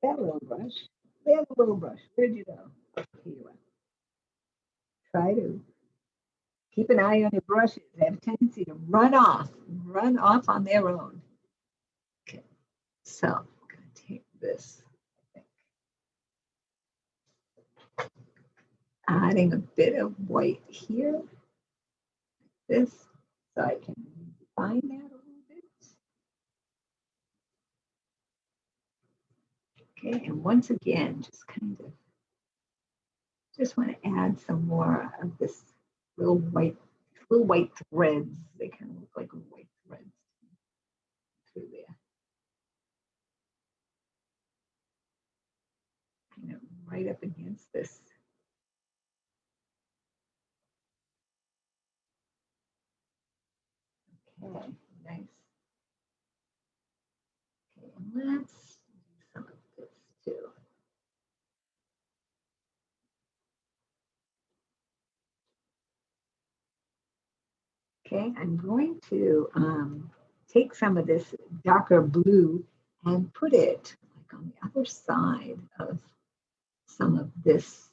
that little brush. We have a little brush. Where'd you go? Here you are. Try to keep an eye on your brushes. They have a tendency to run off on their own. Okay, so I'm going to take this, adding a bit of white here, this, so I can refine that a little bit. Okay, and once again, just want to add some more of this little white threads. They kind of look like white threads through there. Kind of right up against this. Okay, nice. Okay, and let's do some of this too. Okay, I'm going to take some of this darker blue and put it like on the other side of some of these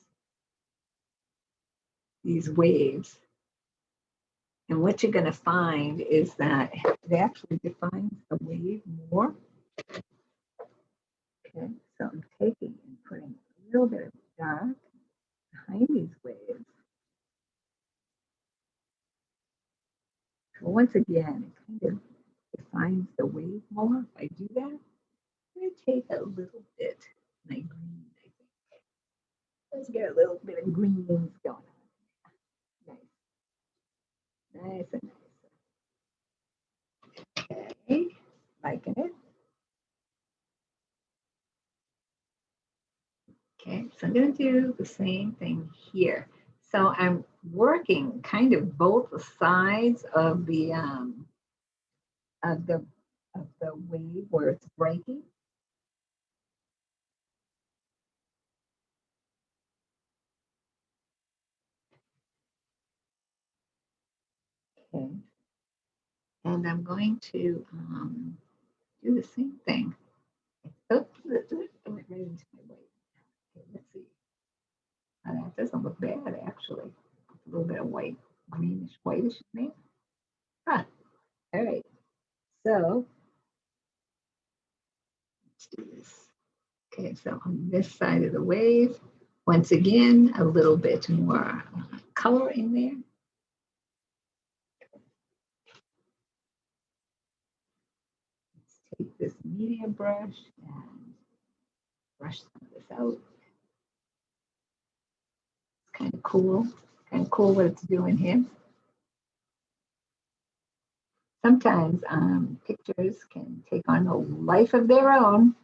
waves. And what you're going to find is that it actually defines the wave more. Okay, so I'm taking and putting a little bit of dark behind these waves. once again, it kind of defines the wave more if I do that. I'm going to take a little bit of my green, I think. Let's get a little bit of greens going on. Nice. Nice and nice. Okay, liking it. Okay, so I'm going to do the same thing here. So I'm working kind of both sides of the of the of the wave where it's breaking. Okay, and I'm going to do the same thing. Oh, I went right into my white. Okay, let's see. That doesn't look bad actually. A little bit of white, greenish, whitish in there. Huh. All right. So let's do this. Okay, so on this side of the wave, once again, a little bit more color in there. Let's take this media brush and brush some of this out. It's kind of cool what it's doing here. Sometimes pictures can take on a life of their own.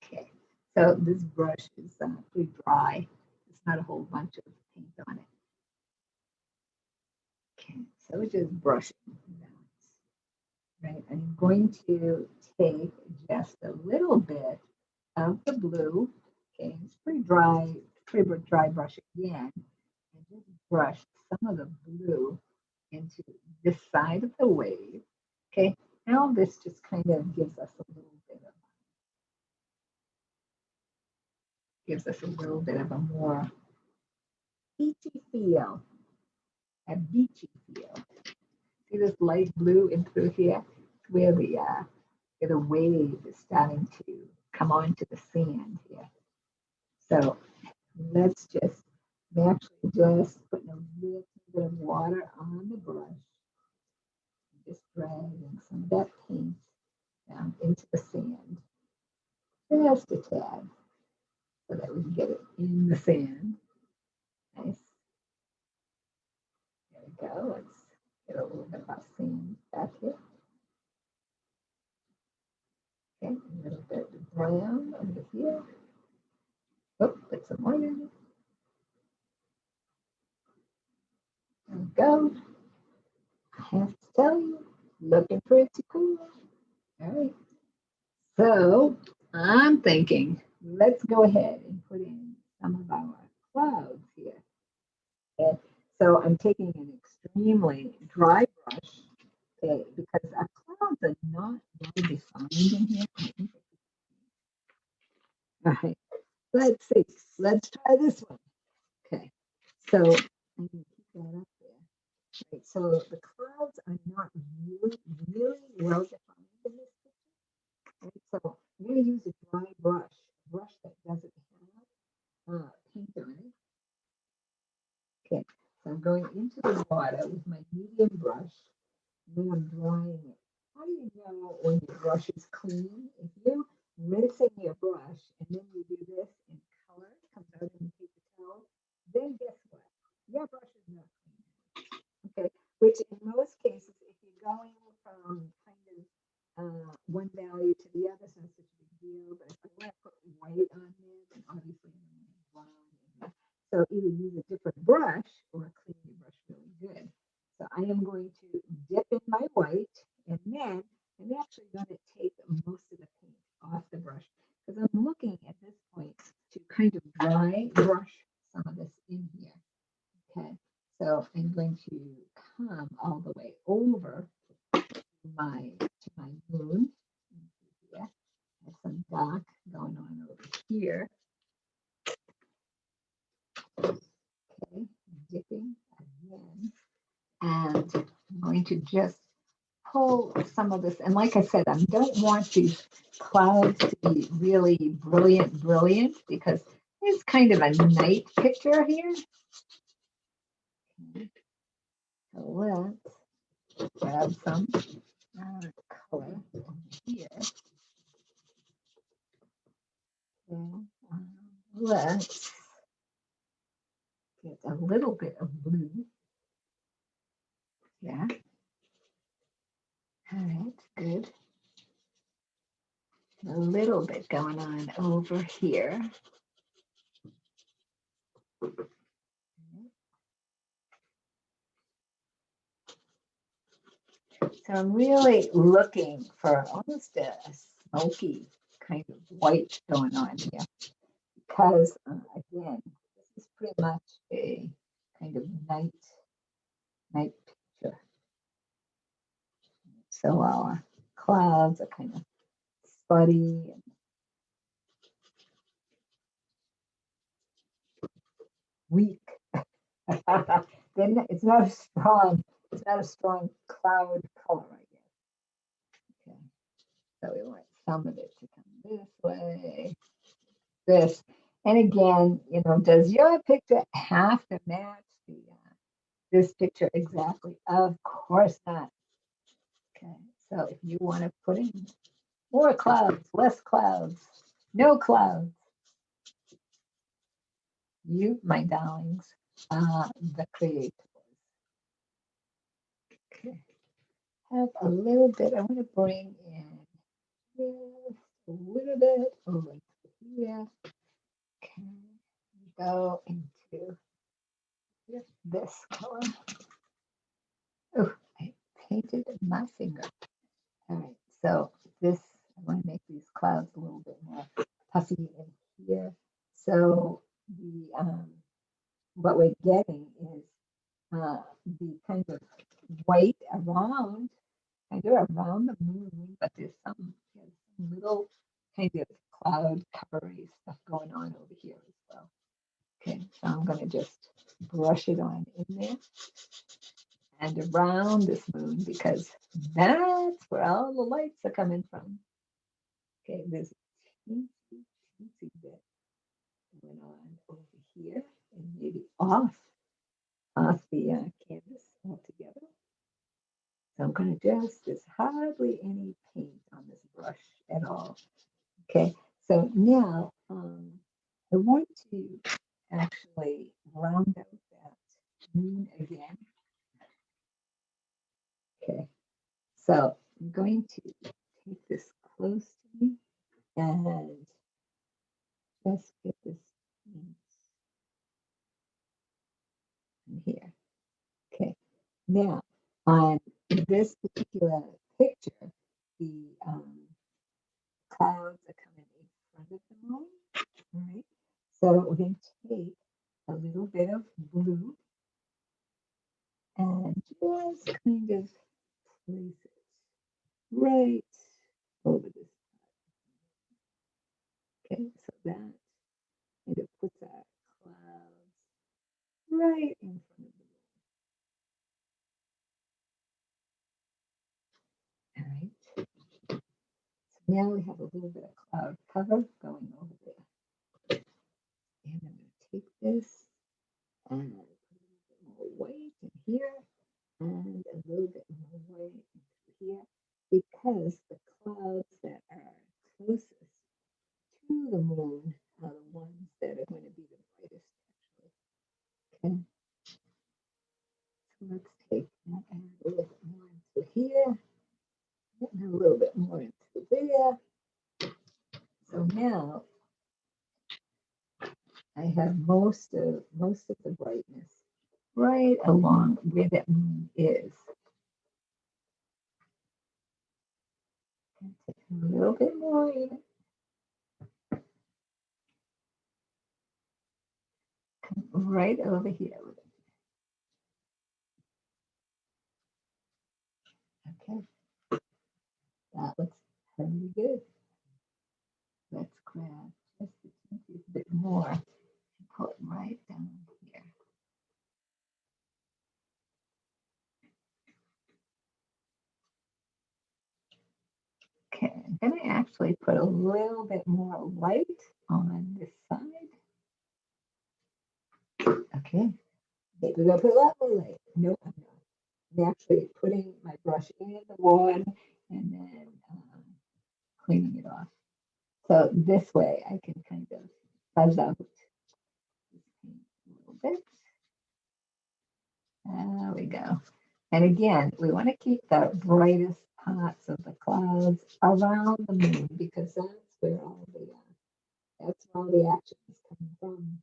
Okay, so this brush is pretty dry. There's not a whole bunch of paint on it. Okay, so we're just brushing that. Right, I'm going to take just a little bit of the blue. Okay, it's pretty dry brush again, and just brush some of the blue into this side of the wave. Okay, now this just kind of gives us a little bit of a more beachy feel, a beachy feel. See this light blue in through here, where the wave is starting to come onto the sand here. So let's just, I'm actually just putting a little bit of water on the brush, just dragging some of that paint down into the sand, just a tad, so that we can get it in the sand. Nice. There we go. Let's get a little bit of our sand back here. Okay, a little bit of brown over here. Oh, put some more in. There we go. I have to tell you, looking pretty cool. All right. So I'm thinking, let's go ahead and put in some of our clouds here. Okay. So I'm taking an extremely dry brush, okay, because our clouds are not well defined in here. All right. Let's see. Let's try this one. Okay. So I'm going to keep that up there. Right, so the clouds are not really well defined in this picture. Right, so I'm going to use a dry brush, that doesn't have paint on it. Okay, so I'm going into the water with my medium brush, and then I'm drying it. How do you know when your brush is clean? If you rinsing your brush and then you do this and color comes out in the paper towel, then guess what? Your brush is not clean. Okay, which in most cases, if you're going from kind of one value to the other, it's not such a big deal. But if I want to put white on there, then obviously I'm going to need brown in there. So either use a different brush or clean your brush really good. So I am going to dip in my white, and then I'm actually going to take most of the paint off the brush because I'm looking at this point to kind of dry brush some of this in here. Okay. So I'm going to come all the way over to my moon. Yeah, have some dark going on over here. Okay, dipping again, and I'm going to just pull some of this. And like I said, I don't want these clouds to be really brilliant because it's kind of a night picture here. So let's grab some color here. And, let's get a little bit of blue. Yeah. All right, good. A little bit going on over here. So I'm really looking for almost a smoky kind of white going on here because, again, this is pretty much a kind of night picture. So our clouds are kind of spotty and weak. Then it's not a strong cloud color, I guess. Okay. So we want some of it to come this way, this. And again, you know, does your picture have to match the this picture exactly? Of course not. Okay, so if you want to put in more clouds, less clouds, no clouds, you, my darlings, are the creators. Okay, have a little bit. I want to bring in just a little bit over here. Okay, go into this color. Oh, I painted my finger. All right, so this, I want to make these clouds a little bit more puffy in here. So the what we're getting is the kind of white around, kind of around the moon, but there's some little kind of cloud covery stuff going on over here as well. Okay, so I'm going to just brush it on in there and around this moon because that's where all the lights are coming from. Okay, there's a teensy bit going on over here and maybe off the canvas altogether. So I'm going to just, there's hardly any paint on this brush at all. Okay, so now I want to actually round out that moon again. Okay, so I'm going to take this close to me and just get this in here. Okay, now on this particular picture, the clouds are coming in front of the moon. All right, so we're going to take a little bit of blue and just kind of place it right over this. Okay, so that kind of puts our clouds right in front of the moon. All right. So now we have a little bit of cloud cover going over there. And I'm going to take this and put a little bit more white in here and a little bit more white into here because the clouds that are closest to the moon are the ones that are going to be the brightest actually. Okay. So let's take that and a little bit more into here and a little bit more into there. So now I have most of the brightness right along where that moon is. Take a little bit more even. Come right over here with it. Okay. That looks pretty good. Let's grab just a bit more and put right down here. Okay, I'm going to actually put a little bit more light on this side. Okay, maybe we're going to put a lot more light. Nope, I'm not. I'm actually putting my brush in the water and then cleaning it off. So this way I can kind of fuzz out a little bit. There we go. And again, we want to keep the brightest parts of the clouds around the moon because that's where all the action is coming from.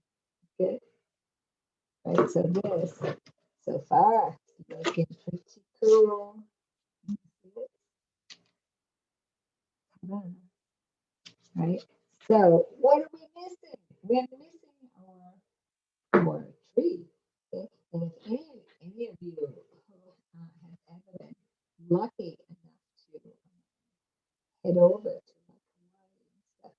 Okay. Right, so this, so far, looking pretty cool. Right, so what are we missing? We're missing our tree. Okay? And if any of you have ever been lucky enough to head over to my Hawaii and stuff,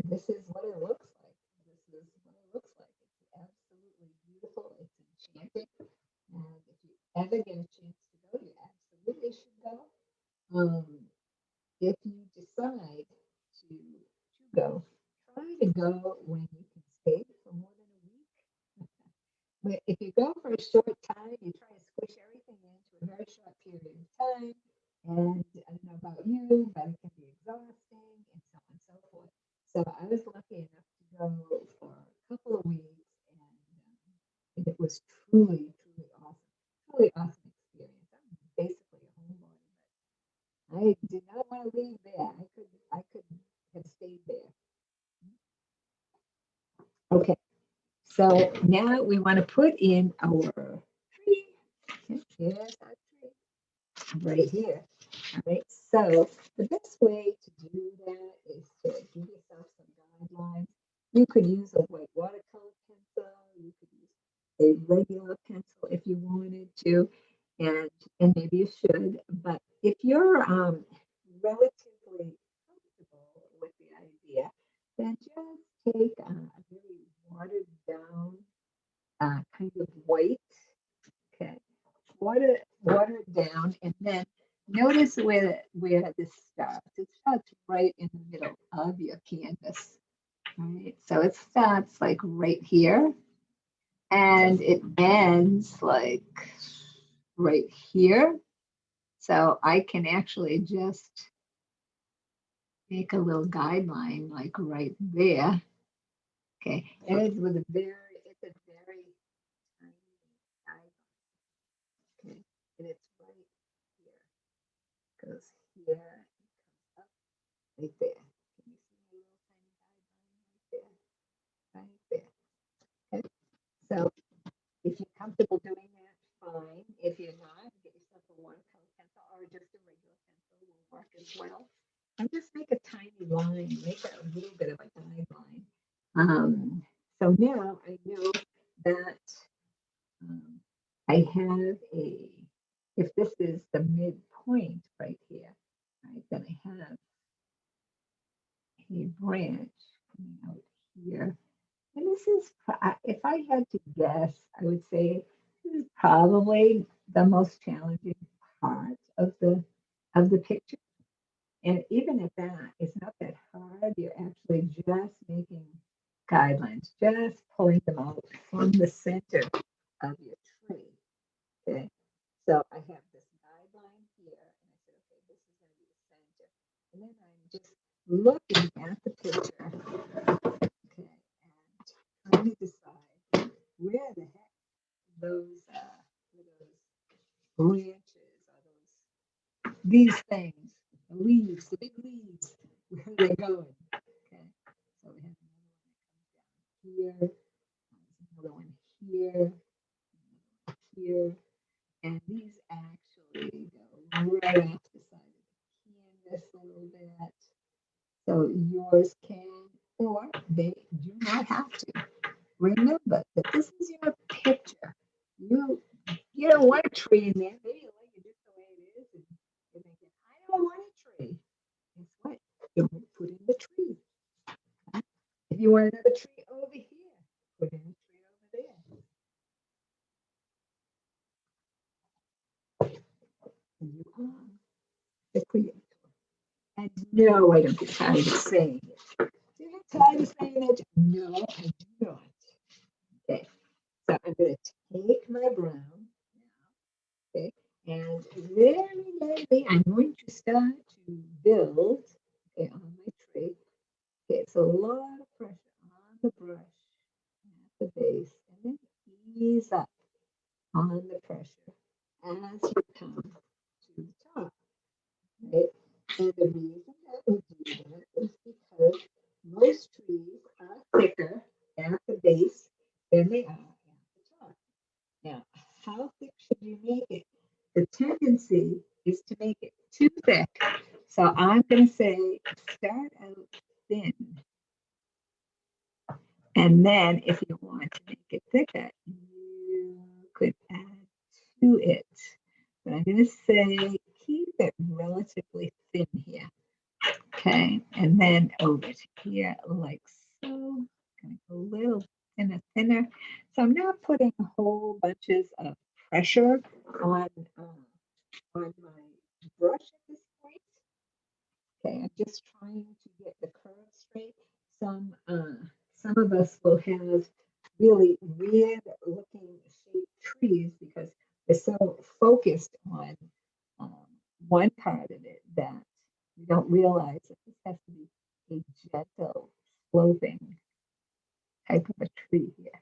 this is what it looks like. This is what it looks like. It's absolutely beautiful. It's enchanting. And if you ever get a chance to go, you absolutely should go. If you decide to go, try to go when you can stay for more than a week. But if you go for a short time, you try to squish everything into a very short period of time. And I don't know about you, but it can be exhausting and so on and so forth. So I was lucky enough to go for a couple of weeks, and it was truly, truly awesome. Truly awesome experience. I'm basically a homebody, but I did not want to leave there. I could have stayed there. Okay. So now we want to put in our tree. Here's our tree right here. All right. So the best way to do that is to give yourself some guidelines. You could use a white watercolor pencil. You could use a regular pencil if you wanted to, and maybe you should. But if you're relatively comfortable with the idea, then just take a very watered down kind of white. Okay, water it down, and then notice where this starts. It starts right in the middle of your canvas. Right, so it starts like right here, and it ends like right here. So I can actually just make a little guideline like right there. Okay, and it's with a very tiny guideline. Okay, and it's right here. Goes here, it comes up right there. Can you see a little tiny guideline right there? Right there. Okay, so if you're comfortable doing that, fine. If you're not, get yourself a watercolor pencil or just a regular pencil will work as well. And just make a tiny line, make a little bit of a guideline. So now I know that I have if this is the midpoint right here, right, then I have a branch coming out here. And this is, if I had to guess, I would say this is probably the most challenging part of the picture. And even at that, it's not that hard. You're actually just making guidelines, just pulling them out from the center of your tree. Okay. So I have this guideline here, and I said, okay, this is going to be the center. And then I'm just looking at the picture, okay, and trying to decide where the heck those branches are, these things, the leaves, the big leaves, where they're going. Okay, so we have another one that comes down here, another one here, here, and these actually go right off the side of the canvas a little bit. So yours can, or they do not have to. Remember that this is your picture. You don't want a tree in there. Maybe you like it just the way it is, and you're thinking, I don't want a tree. Guess what? Don't put in the tree. If you want another tree over here, put in a tree over there. And you are the creator. And no, I don't get tired of saying it. Do you get tired of saying it? No, I do not. Okay, so I'm going to take my brown And very lightly, I'm going to start to build, okay, on my tree. Okay, it's a lot of pressure on the brush at the base, and then ease up on the pressure as you come to the top, right? And the reason that we do that is because most trees are thicker at the base than they are at the top. Now, how thick should you make it? The tendency is to make it too thick. So I'm going to say start out thin. And then if you want to make it thicker, you could add to it. But I'm going to say keep it relatively thin here. Okay. And then over to here like so. Going to go a little thinner. So I'm not putting whole bunches of pressure on, on my brush at this point. Okay, I'm just trying to get the curve straight. Some of us will have really weird looking shaped trees because they're so focused on um, one part of it that we don't realize that this has to be a gentle sloping type of a tree here.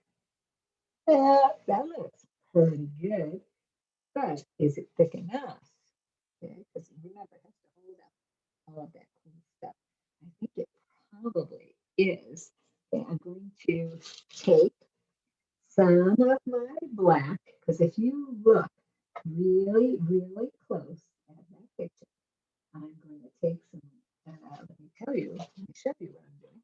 That looks pretty good, but is it thick enough? Okay, because remember, it has to hold up all of that cool stuff. I think it probably is. Okay, I'm going to take some of my black, because if you look really, really close at that picture, I'm going to take some, let me tell you, let me show you what I'm doing.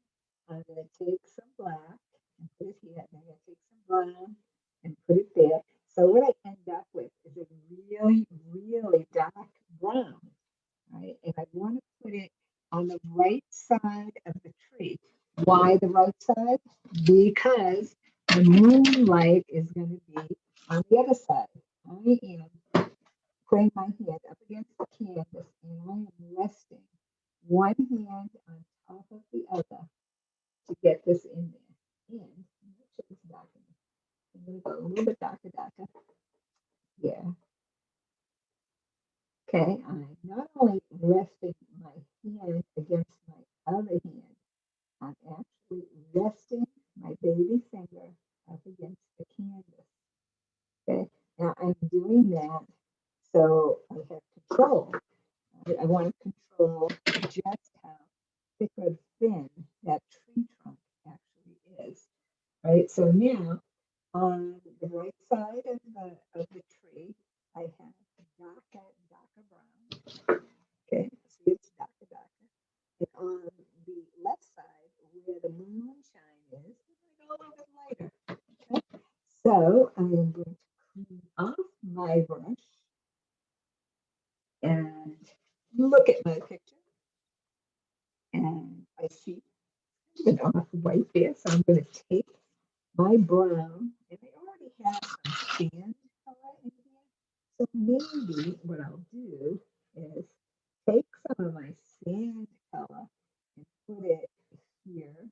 I'm going to take some black and put it here. I'm going to take some brown and put it there. So what I end up with is a really, really dark brown, right? And I want to put it on the right side of the tree. Why the right side? Because the moonlight is going to be on the other side. I am putting my hand up against the canvas and I am resting one hand on top of the other to get this in there. And make sure it's dark enough. I'm going to go a little bit darker here. Okay, I'm not only resting my hand against my other hand, I'm actually resting my baby finger up against the canvas. Okay, now I'm doing that so I have control. I want to control just how thick or thin that tree trunk actually is. Right, so now on the right side of the tree, I have darker brown. Okay, see it's darker. And on the left side, where the moonshine is, we're going to go a little bit lighter. Okay, so I am going to clean off my brush and look at my picture. And I see an off white there, so I'm going to take my brown, and I already have some sand color in here. So maybe what I'll do is take some of my sand color and put it here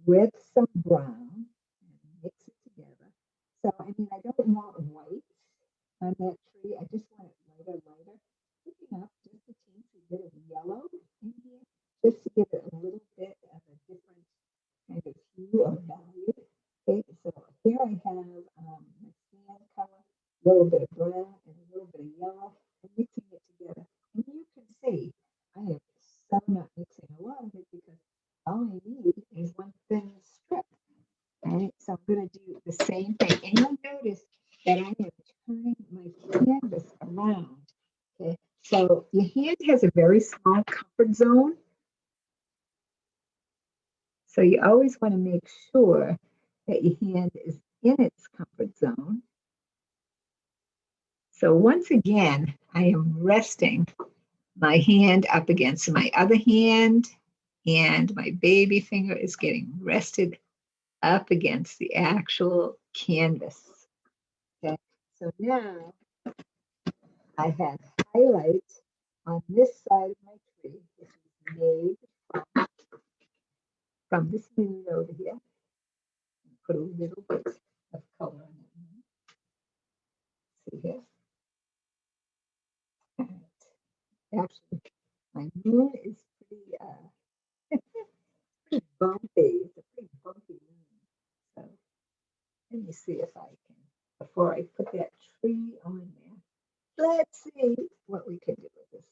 with some brown and mix it together. So I mean, I don't want white on that tree. I just want it lighter, picking up just a teensy bit of yellow in here, just to give it a little bit of a different kind of hue or value. Okay, so here I have my sand color, a little bit of brown and a little bit of yellow, and mixing it together. And you can see I am so not mixing a lot of it because all I need is one thin strip. Right, so I'm going to do the same thing. And you'll notice that I am turning my canvas around. Okay, so your hand has a very small comfort zone. So you always want to make sure that your hand is in its comfort zone. So once again, I am resting my hand up against my other hand, and my baby finger is getting rested up against the actual canvas. Okay, so now I have highlight on this side of my tree, which is made from this moon over here. Put a little bit of color on it. See here. actually, my moon is pretty bumpy. It's a pretty bumpy moon. So let me see if I can, before I put that tree on there. Let's see what we can do with this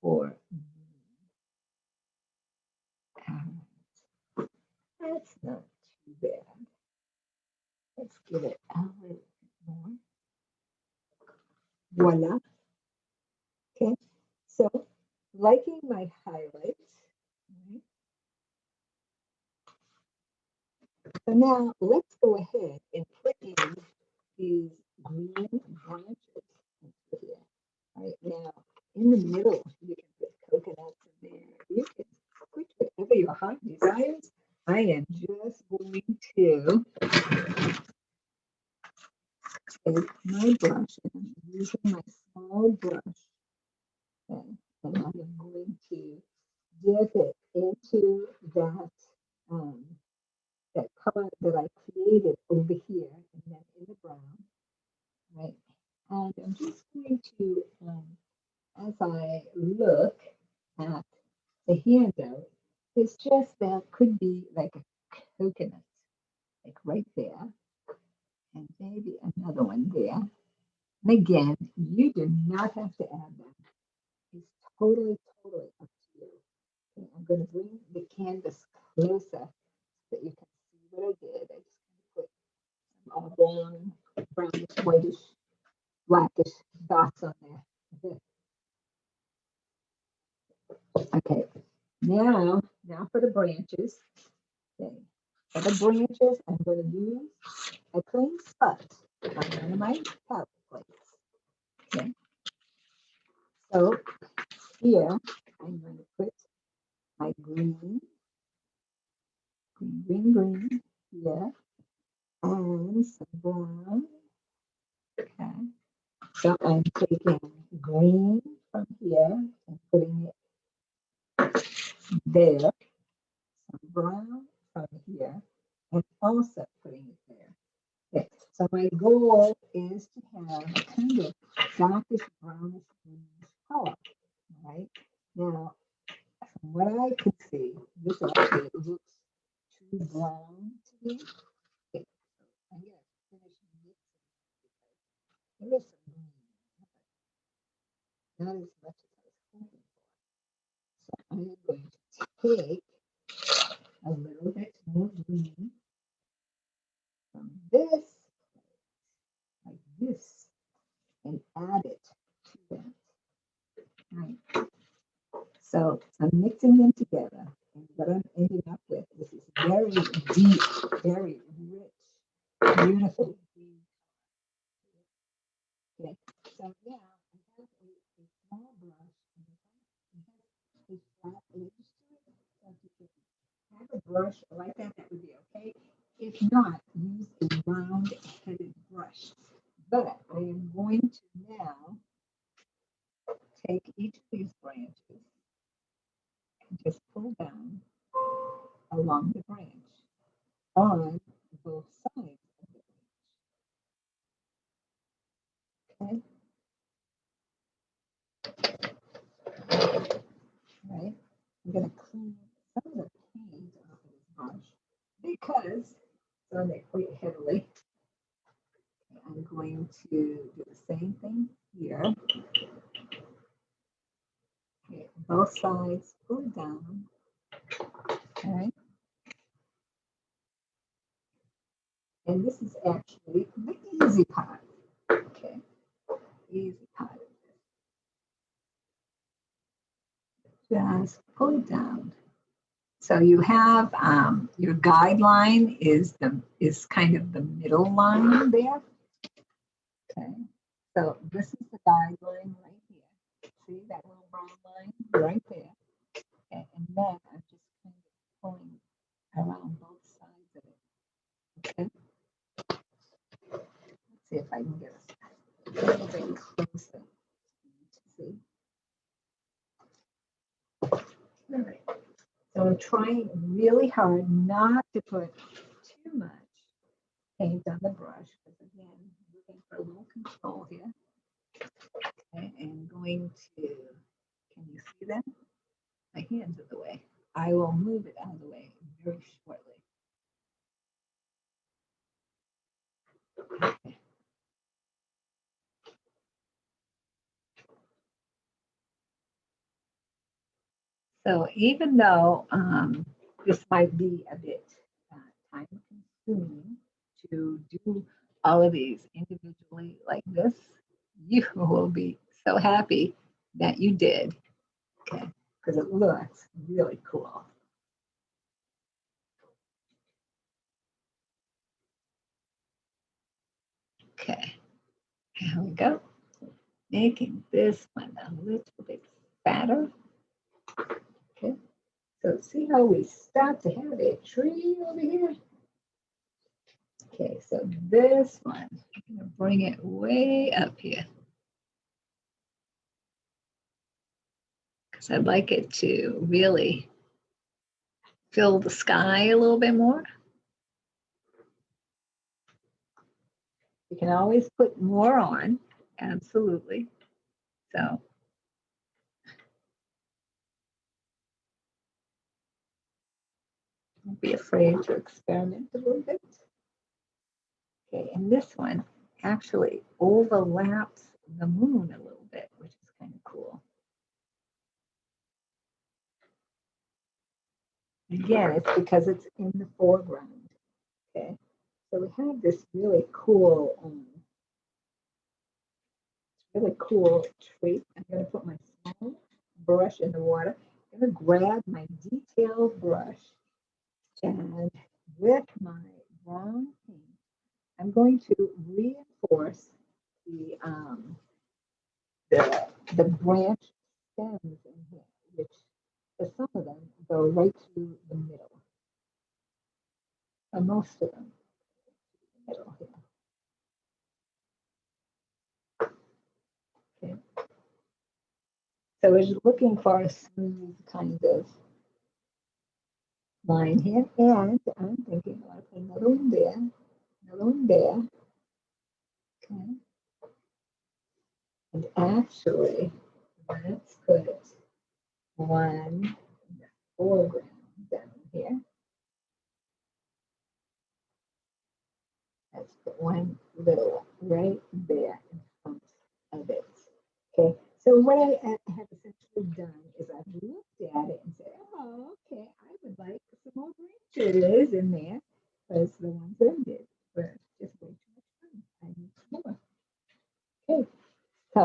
for moon. That's not too bad. Let's give it a little bit more. Voila. Okay. So liking my highlights. Right. So now let's go ahead and put in these green branches into here. Right now, in the middle, you can put coconuts in there. You can put whatever your heart desires. I am just going to take my brush and I'm using my small brush. Okay, and I am going to dip it into um, that color that I created over here and then in the brown, right? And I'm just going to, as I look at the handout, it's just that could be like a coconut, like right there, and maybe another one there. And again, you do not have to add them. It's totally, totally up to you. Okay, I'm going to bring the canvas closer so that you can see what I did. I just put some brown, brownish, whitish, blackish dots on there. Okay, now for the branches. Okay, for the branches, I'm going to use a clean spot on one of my palette plates. Okay, so here I'm going to put my green here, and some brown. Okay, so I'm taking green from here and putting it there, some brown from here, and also putting it there. Okay, so my goal is to have a kind of darkish brownish greenish color. Right now, from what I can see, this actually looks too brown to me. Okay, so I'm going to finish mixing because there is some green, but not as much as I was hoping for. So I am going to take a little bit more green from this, like this, and add it to that. Right. So I'm mixing them together, and what I'm ending up with is this very deep, very rich, beautiful green. Okay, so now I have a small brush and it has a flat edge to it. So if you can have a brush like that, that would be okay. If not, use a round headed brush. But I am going to now take each of these branches and just pull down along the branch on both sides of the branch. Okay, right? I'm going to clean some of the paint off of this brush because it's on there quite heavily. I'm going to do the same thing here. Okay, both sides, pull it down. All right. And this is actually the easy part. Okay, easy part. Just pull it down. So you have your guideline is kind of the middle line there. Okay, so this is the guideline right here. See that little brown line right there. Okay, and then I'm just kind of pulling around both sides of it. Okay, let's see if I can get a little bit closer to see. All right. So I'm trying really hard not to put too much paint on the brush because again, I'm looking for a little control here. Okay, and going to Can you see them? My hand's in the way. I will move it out of the way very shortly. Okay. So even though this might be a bit time consuming to do all of these individually like this, you will be so happy that you did, okay? Because it looks really cool. Okay, here we go. Making this one a little bit fatter. Okay, so see how we start to have a tree over here? Okay, so this one, I'm gonna bring it way up here. Because I'd like it to really fill the sky a little bit more. You can always put more on, absolutely. So don't be afraid to experiment a little bit. Okay, and this one actually overlaps the moon a little bit, which is kind of cool. Again, it's because it's in the foreground. Okay, so we have this really cool tree. I'm going to put my small brush in the water. I'm going to grab my detail brush, and with my brown paint, I'm going to reinforce the branch stems in here, which for some of them go right through the middle. And most of them middle here. Okay. So we're looking for a smooth kind of line here, and I'm thinking I'll put another one there, another one there. Okay. And actually, let's put one in the foreground down here. Let's put one little right there in front of it. Okay, so what I have essentially done is I've looked at it and said, oh, okay, I would like some more branches in there because the ones that I did were just way too much fun. I need some more. Okay, so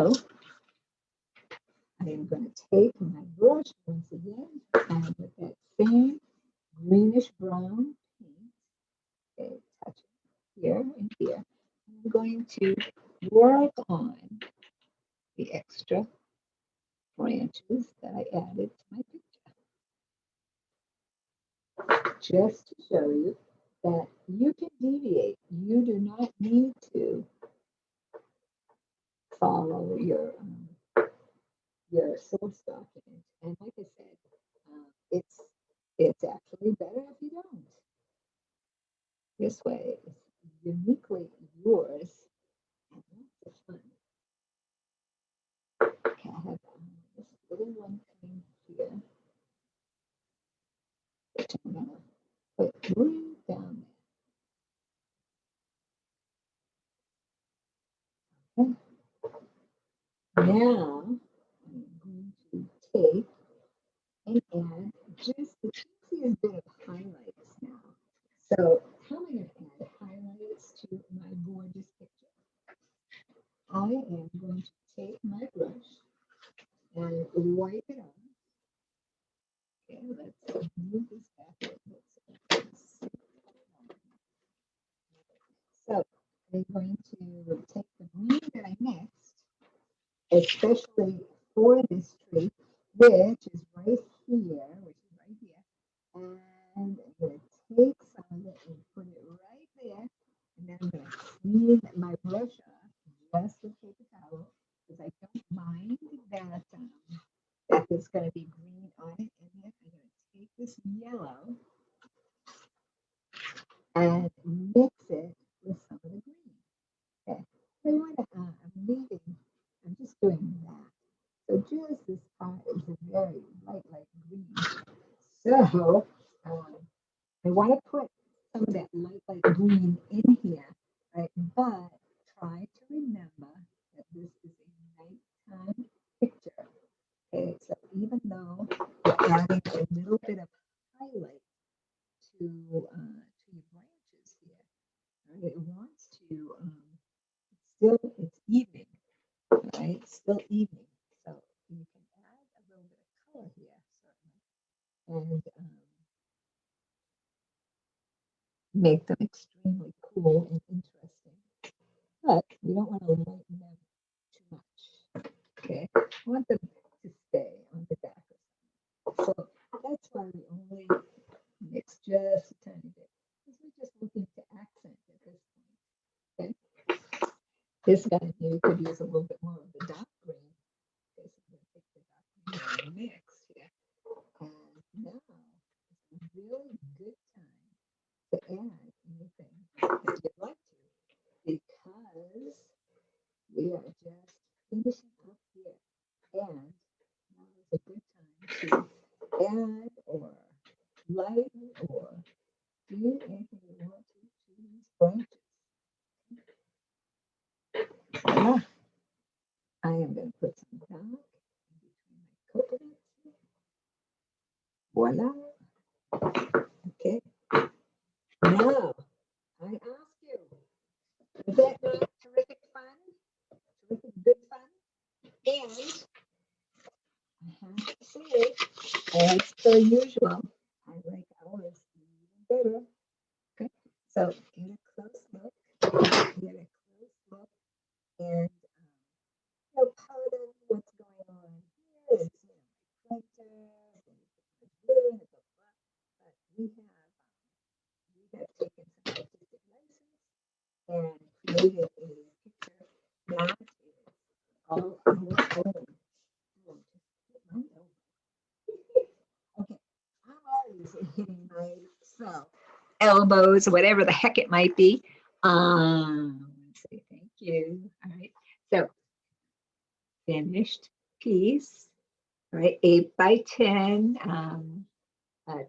I am going to take my brush once again and with that same greenish brown paint, okay, touch it here and here. I'm going to work on the extra branches that I added to my picture. Just to show you that you can deviate. You do not need to follow your source document. And like I said, it's actually better if you don't. This way, it's uniquely yours and lots of fun. Okay, I have this little one coming here, which I'm gonna put right down there. Okay. Now I'm going to take and add just the teeniest bit of highlights now. So how am I going to add highlights to my gorgeous picture? I am going to take my brush and wipe it on. Okay, let's move this back a little bit. So I'm going to take the green that I mixed, especially for this tree, which is right here, and I'm going to take some of it and put it right there, and then I'm going to clean my brush off just with paper towel, because I don't mind that there's going to be green on it, and then I'm going to take this yellow and mix it with some of the green. Okay, so I'm just doing that. So just this part is So I want to put some of that light green in here, right? But try to remember that this is a nighttime picture. Okay, so even though you're adding a little bit of highlight to your branches here, right? It wants to it's evening, right? It's still evening, so you can add a little bit of color here, certainly, and make them extremely cool and interesting. But we don't want to lighten them too much. Okay, we want them to stay on the darker side. So that's why we only mix just a tiny bit, because we're just looking to accent at this point. Okay, this guy here you could use a little bit more of the dark green. Okay, so I'm going to take the dark green and mix here. And now is a really good time to add anything that you'd like to, because we are just finishing up here. And now is a good time to add or lighten or do anything you want to these branches. Yeah. I am going to put some dark in between my coconuts. Voila. Okay. Now, I ask you, is that not terrific fun? Terrific good fun? And I have to say, as per usual, I like ours even better. Okay, so get a close look, get a close look, and part of what's going on here is printer, and blue, and it's a black, but we have taken some artistic license and created a picture that is all our own. Oh, just hit my Okay, I'm always hitting myself, elbows, whatever the heck it might be. Say thank you. All right. So finished piece. All right, 8 by 10.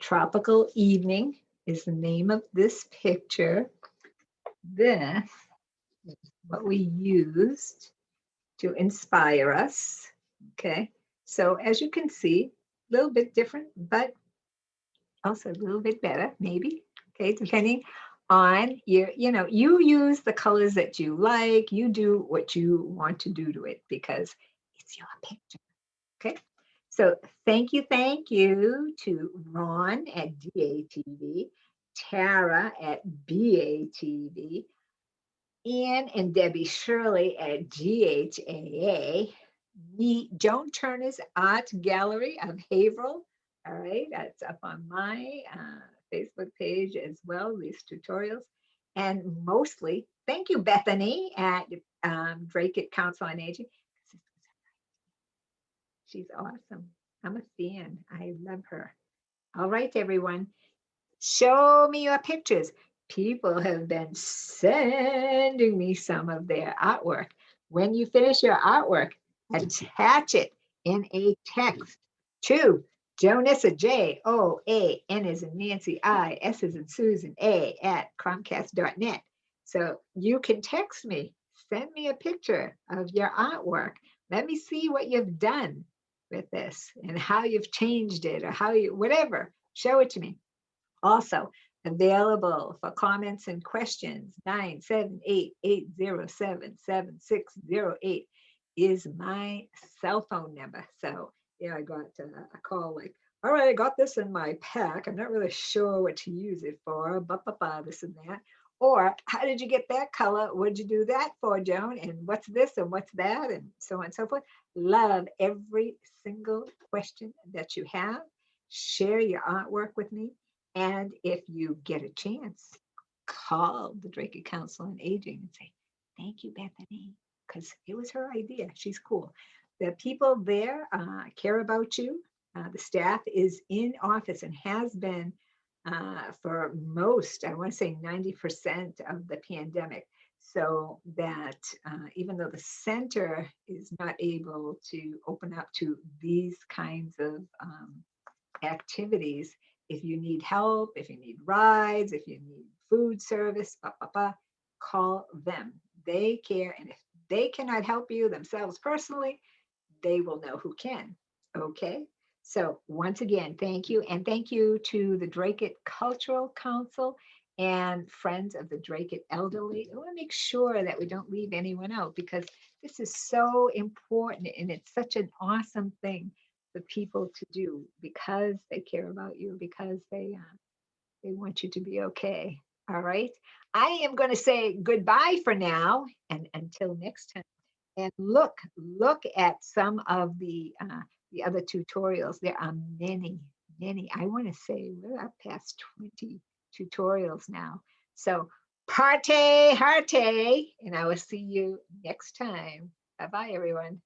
Tropical Evening is the name of this picture. This is what we used to inspire us. Okay, so as you can see, a little bit different, but also a little bit better, maybe. Okay, depending on your, you use the colors that you like, you do what you want to do to it because it's your picture. Okay, so thank you to Ron at DATV, Tara at BATV, Ian and Debbie Shirley at GHAA, Joan Turner's Art Gallery of Haverhill. All right, that's up on my Facebook page as well, these tutorials. And mostly, thank you, Bethany at Drake Council on Aging. She's awesome. I'm a fan. I love her. All right, everyone. Show me your pictures. People have been sending me some of their artwork. When you finish your artwork, attach it in a text to Jonissa, J-O-A-N as in Nancy, I, S as in Susan, A at Comcast.net. So you can text me, send me a picture of your artwork. Let me see what you've done with this and how you've changed it or how you, whatever, show it to me. Also available for comments and questions, 978-807-7608 is my cell phone number. So yeah, I got a call like, all right, I got this in my pack. I'm not really sure what to use it for, this and that. Or how did you get that color? What'd you do that for, Joan? And what's this and what's that? And so on and so forth. Love every single question that you have. Share your artwork with me. And if you get a chance, call the Drake Council on Aging and say, thank you, Bethany, because it was her idea. She's cool. The people there care about you. The staff is in office and has been for most, I want to say 90% of the pandemic. So that even though the center is not able to open up to these kinds of activities, If you need help, if you need rides, if you need food service, call them. They care. And if they cannot help you themselves personally, they will know who can. Okay. So once again, thank you. And thank you to the Dracut Cultural Council and Friends of the Dracut Elderly. I want to make sure that we don't leave anyone out because this is so important and it's such an awesome thing for people to do because they care about you, because they want you to be okay. All right. I am going to say goodbye for now and until next time. And look at some of the other tutorials. There are many, many. I want to say we're up past 20 tutorials now. So parte, hearte, and I will see you next time. Bye-bye, everyone.